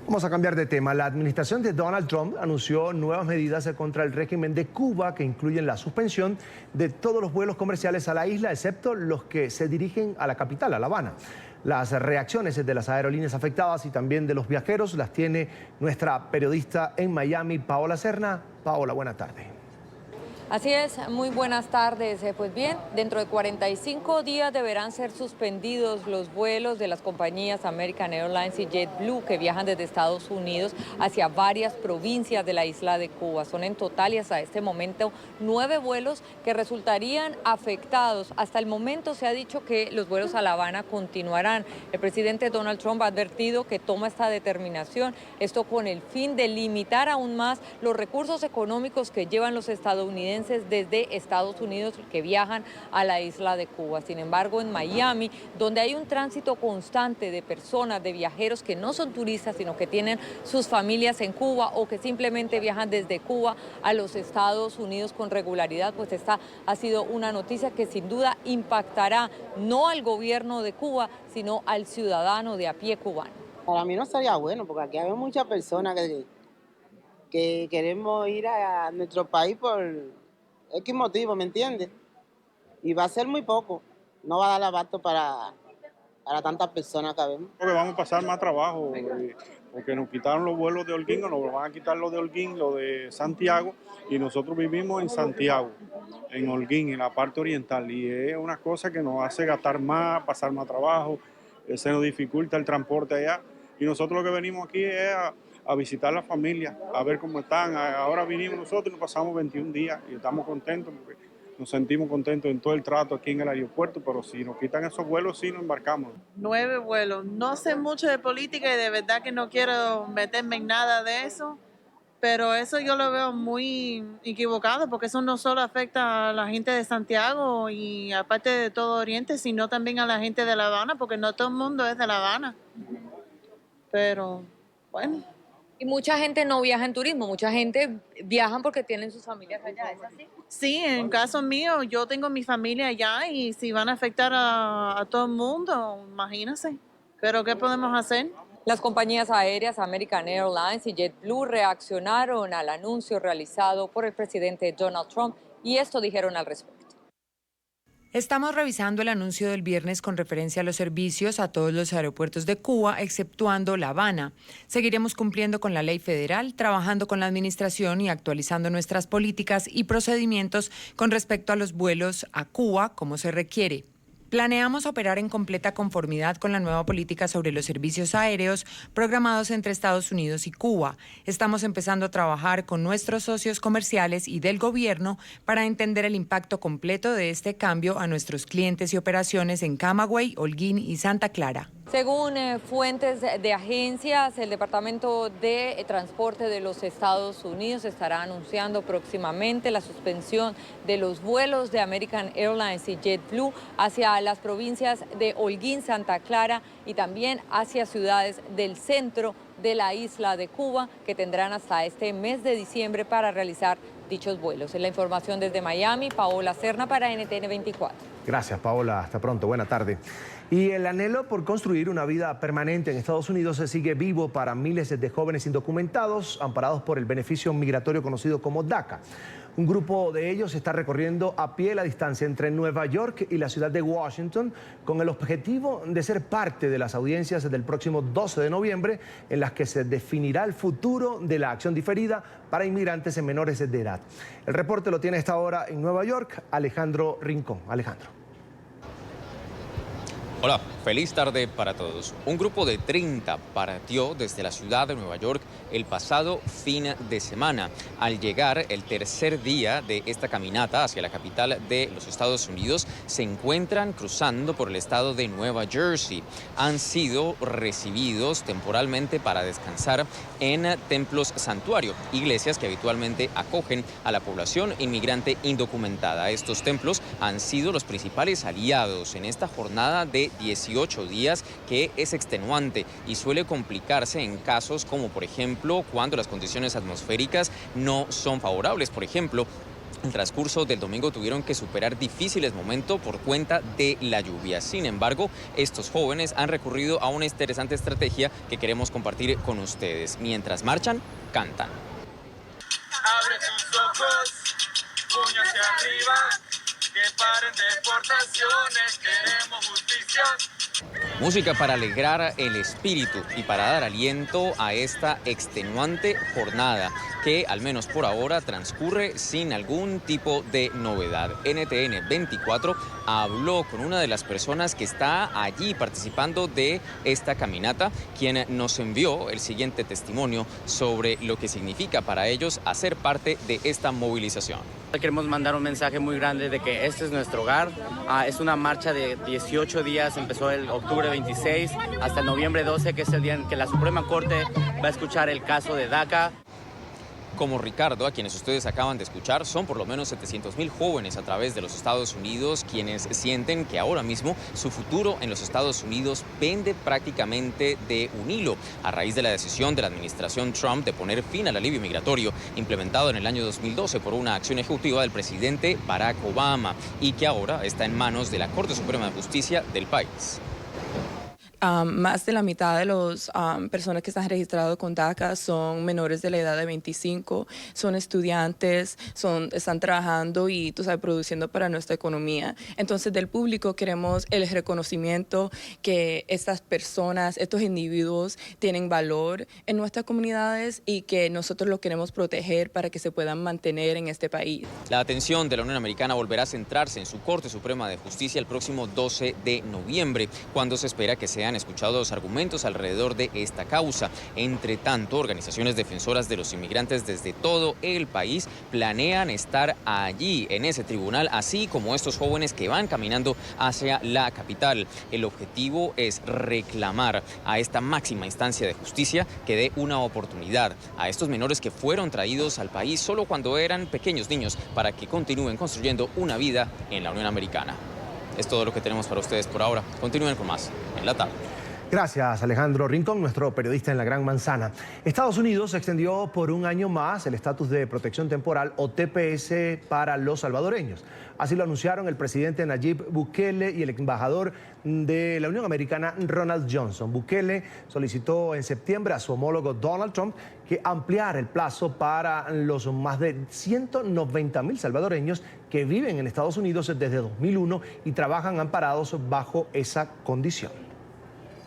Vamos a cambiar de tema. La administración de Donald Trump anunció nuevas medidas contra el régimen de Cuba que incluyen la suspensión de todos los vuelos comerciales a la isla, excepto los que se dirigen a la capital, a La Habana. Las reacciones de las aerolíneas afectadas y también de los viajeros las tiene nuestra periodista en Miami, Paola Serna. Paola, buena tarde. Así es, muy buenas tardes. Pues bien, dentro de 45 días deberán ser suspendidos los vuelos de las compañías American Airlines y JetBlue que viajan desde Estados Unidos hacia varias provincias de la isla de Cuba. Son en total y hasta este momento 9 vuelos que resultarían afectados. Hasta el momento se ha dicho que los vuelos a La Habana continuarán. El presidente Donald Trump ha advertido que toma esta determinación, esto con el fin de limitar aún más los recursos económicos que llevan los estadounidenses desde Estados Unidos que viajan a la isla de Cuba. Sin embargo, en Miami, donde hay un tránsito constante de personas, de viajeros que no son turistas, sino que tienen sus familias en Cuba o que simplemente viajan desde Cuba a los Estados Unidos con regularidad, pues esta ha sido una noticia que sin duda impactará no al gobierno de Cuba, sino al ciudadano de a pie cubano. Para mí no sería bueno, porque aquí hay muchas personas que queremos ir a nuestro país por X motivo, ¿me entiendes? Y va a ser muy poco, no va a dar abasto para tantas personas que vemos. Porque vamos a pasar más trabajo, porque nos quitaron los vuelos de Holguín, o nos van a quitar los de Holguín, los de Santiago, y nosotros vivimos en Santiago, en Holguín, en la parte oriental, y es una cosa que nos hace gastar más, pasar más trabajo, se nos dificulta el transporte allá, y nosotros lo que venimos aquí es a visitar a la familia, a ver cómo están. Ahora vinimos nosotros y nos pasamos 21 días y estamos contentos porque nos sentimos contentos en todo el trato aquí en el aeropuerto, pero si nos quitan esos vuelos, sí nos embarcamos. 9 vuelos. No sé mucho de política y de verdad que no quiero meterme en nada de eso, pero eso yo lo veo muy equivocado porque eso no solo afecta a la gente de Santiago y aparte de todo Oriente, sino también a la gente de La Habana, porque no todo el mundo es de La Habana. Pero bueno. Y mucha gente no viaja en turismo, mucha gente viajan porque tienen sus familias allá, ¿es así? Sí, en caso mío, yo tengo mi familia allá y si van a afectar a todo el mundo, imagínense. ¿Pero qué podemos hacer? Las compañías aéreas American Airlines y JetBlue reaccionaron al anuncio realizado por el presidente Donald Trump y esto dijeron al respecto. Estamos revisando el anuncio del viernes con referencia a los servicios a todos los aeropuertos de Cuba, exceptuando La Habana. Seguiremos cumpliendo con la ley federal, trabajando con la administración y actualizando nuestras políticas y procedimientos con respecto a los vuelos a Cuba, como se requiere. Planeamos operar en completa conformidad con la nueva política sobre los servicios aéreos programados entre Estados Unidos y Cuba. Estamos empezando a trabajar con nuestros socios comerciales y del gobierno para entender el impacto completo de este cambio a nuestros clientes y operaciones en Camagüey, Holguín y Santa Clara. Según fuentes de agencias, el Departamento de Transporte de los Estados Unidos estará anunciando próximamente la suspensión de los vuelos de American Airlines y JetBlue hacia las provincias de Holguín, Santa Clara y también hacia ciudades del centro de la isla de Cuba, que tendrán hasta este mes de diciembre para realizar dichos vuelos. Es la información desde Miami, Paola Serna para NTN 24. Gracias, Paola. Hasta pronto. Buena tarde. Y el anhelo por construir una vida permanente en Estados Unidos se sigue vivo para miles de jóvenes indocumentados amparados por el beneficio migratorio conocido como DACA. Un grupo de ellos está recorriendo a pie la distancia entre Nueva York y la ciudad de Washington con el objetivo de ser parte de las audiencias del próximo 12 de noviembre en las que se definirá el futuro de la acción diferida para inmigrantes en menores de edad. El reporte lo tiene a esta hora en Nueva York Alejandro Rincón. Alejandro. Hola, feliz tarde para todos. Un grupo de 30 partió desde la ciudad de Nueva York el pasado fin de semana. Al llegar el tercer día de esta caminata hacia la capital de los Estados Unidos, se encuentran cruzando por el estado de Nueva Jersey. Han sido recibidos temporalmente para descansar en templos santuario, iglesias que habitualmente acogen a la población inmigrante indocumentada. Estos templos han sido los principales aliados en esta jornada de 18 días que es extenuante y suele complicarse en casos como, por ejemplo, cuando las condiciones atmosféricas no son favorables. Por ejemplo, en el transcurso del domingo tuvieron que superar difíciles momentos por cuenta de la lluvia. Sin embargo, estos jóvenes han recurrido a una interesante estrategia que queremos compartir con ustedes. Mientras marchan, cantan. Abre tus ojos, puño hacia arriba, que paren deportaciones, queremos justicia. Música para alegrar el espíritu y para dar aliento a esta extenuante jornada que, al menos por ahora, transcurre sin algún tipo de novedad. NTN 24 habló con una de las personas que está allí participando de esta caminata, quien nos envió el siguiente testimonio sobre lo que significa para ellos hacer parte de esta movilización. Queremos mandar un mensaje muy grande de que este es nuestro hogar. Es una marcha de 18 días, empezó el octubre 26 hasta el noviembre 12, que es el día en que la Suprema Corte va a escuchar el caso de DACA. Como Ricardo, a quienes ustedes acaban de escuchar, son por lo menos 700,000 jóvenes a través de los Estados Unidos quienes sienten que ahora mismo su futuro en los Estados Unidos pende prácticamente de un hilo a raíz de la decisión de la administración Trump de poner fin al alivio migratorio implementado en el año 2012 por una acción ejecutiva del presidente Barack Obama y que ahora está en manos de la Corte Suprema de Justicia del país. Más de la mitad de las personas que están registradas con DACA son menores de la edad de 25, son estudiantes, están trabajando y, produciendo para nuestra economía. Entonces, del público queremos el reconocimiento que estas personas, estos individuos tienen valor en nuestras comunidades y que nosotros los queremos proteger para que se puedan mantener en este país. La atención de la Unión Americana volverá a centrarse en su Corte Suprema de Justicia el próximo 12 de noviembre, cuando se espera que sean escuchados los argumentos alrededor de esta causa. Entre tanto, organizaciones defensoras de los inmigrantes desde todo el país planean estar allí en ese tribunal, así como estos jóvenes que van caminando hacia la capital. El objetivo es reclamar a esta máxima instancia de justicia que dé una oportunidad a estos menores que fueron traídos al país solo cuando eran pequeños niños para que continúen construyendo una vida en la Unión Americana. Es todo lo que tenemos para ustedes por ahora. Continúen con más en la tarde. Gracias, Alejandro Rincón, nuestro periodista en la Gran Manzana. Estados Unidos extendió por un año más el estatus de protección temporal o TPS para los salvadoreños. Así lo anunciaron el presidente Nayib Bukele y el embajador de la Unión Americana, Ronald Johnson. Bukele solicitó en septiembre a su homólogo Donald Trump que ampliara el plazo para los más de 190,000 salvadoreños que viven en Estados Unidos desde 2001 y trabajan amparados bajo esa condición.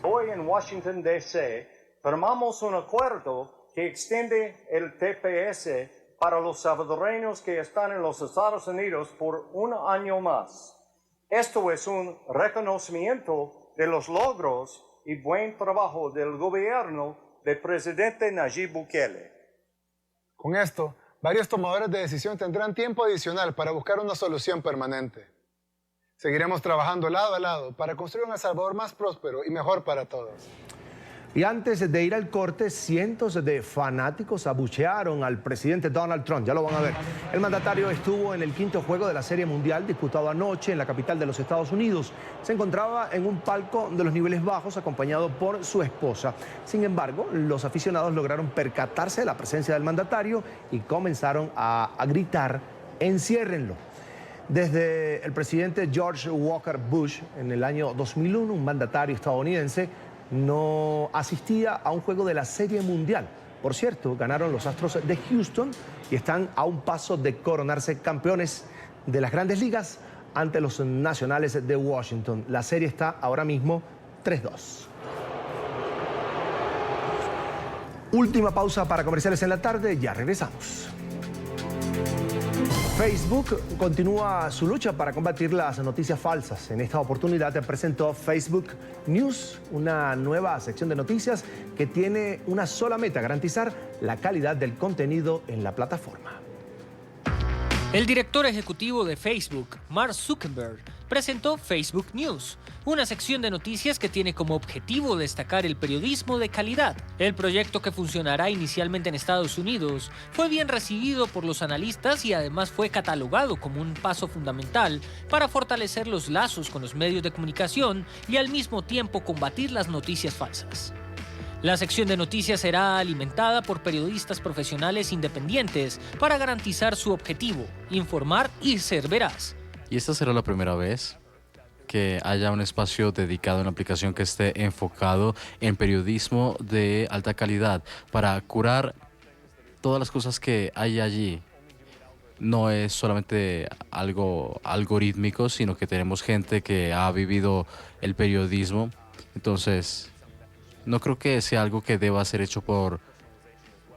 Hoy en Washington, D.C., firmamos un acuerdo que extiende el TPS para los salvadoreños que están en los Estados Unidos por un año más. Esto es un reconocimiento de los logros y buen trabajo del gobierno del presidente Nayib Bukele. Con esto, varios tomadores de decisión tendrán tiempo adicional para buscar una solución permanente. Seguiremos trabajando lado a lado para construir un El Salvador más próspero y mejor para todos. Y antes de ir al corte, cientos de fanáticos abuchearon al presidente Donald Trump. Ya lo van a ver. El mandatario estuvo en el quinto juego de la Serie Mundial disputado anoche en la capital de los Estados Unidos. Se encontraba en un palco de los niveles bajos acompañado por su esposa. Sin embargo, los aficionados lograron percatarse de la presencia del mandatario y comenzaron a gritar: "Enciérrenlo". Desde el presidente George Walker Bush en el año 2001, un mandatario estadounidense no asistía a un juego de la Serie Mundial. Por cierto, ganaron los Astros de Houston y están a un paso de coronarse campeones de las Grandes Ligas ante los Nacionales de Washington. La serie está ahora mismo 3-2. Última pausa para comerciales en la tarde, ya regresamos. Facebook continúa su lucha para combatir las noticias falsas. En esta oportunidad te presentó Facebook News, una nueva sección de noticias que tiene una sola meta: garantizar la calidad del contenido en la plataforma. El director ejecutivo de Facebook, Mark Zuckerberg, presentó Facebook News, una sección de noticias que tiene como objetivo destacar el periodismo de calidad. El proyecto, que funcionará inicialmente en Estados Unidos, fue bien recibido por los analistas y además fue catalogado como un paso fundamental para fortalecer los lazos con los medios de comunicación y al mismo tiempo combatir las noticias falsas. La sección de noticias será alimentada por periodistas profesionales independientes para garantizar su objetivo: informar y ser veraz. Y esta será la primera vez que haya un espacio dedicado a una aplicación que esté enfocado en periodismo de alta calidad para curar todas las cosas que hay allí. No es solamente algo algorítmico, sino que tenemos gente que ha vivido el periodismo. Entonces, no creo que sea algo que deba ser hecho por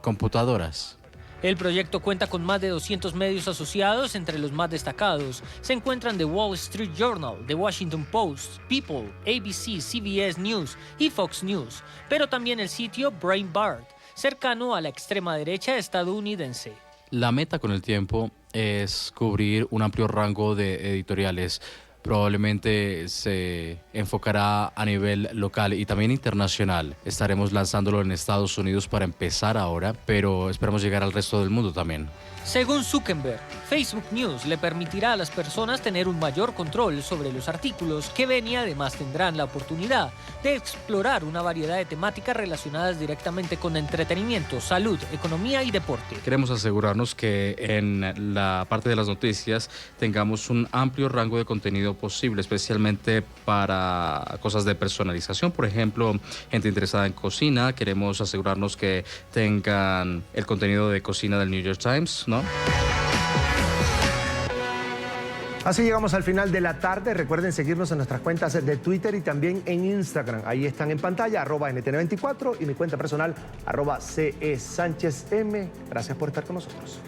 computadoras. El proyecto cuenta con más de 200 medios asociados. Entre los más destacados se encuentran The Wall Street Journal, The Washington Post, People, ABC, CBS News y Fox News, pero también el sitio Breitbart, cercano a la extrema derecha estadounidense. La meta con el tiempo es cubrir un amplio rango de editoriales. Probablemente se enfocará a nivel local y también internacional. Estaremos lanzándolo en Estados Unidos para empezar ahora, pero esperamos llegar al resto del mundo también. Según Zuckerberg, Facebook News le permitirá a las personas tener un mayor control sobre los artículos que ven y además tendrán la oportunidad de explorar una variedad de temáticas relacionadas directamente con entretenimiento, salud, economía y deporte. Queremos asegurarnos que en la parte de las noticias tengamos un amplio rango de contenido posible, especialmente para cosas de personalización. Por ejemplo, gente interesada en cocina, queremos asegurarnos que tengan el contenido de cocina del New York Times, ¿no? Así llegamos al final de la tarde. Recuerden seguirnos en nuestras cuentas de Twitter y también en Instagram. Ahí están en pantalla, @NTN24 y mi cuenta personal, @CESánchezM. Gracias por estar con nosotros.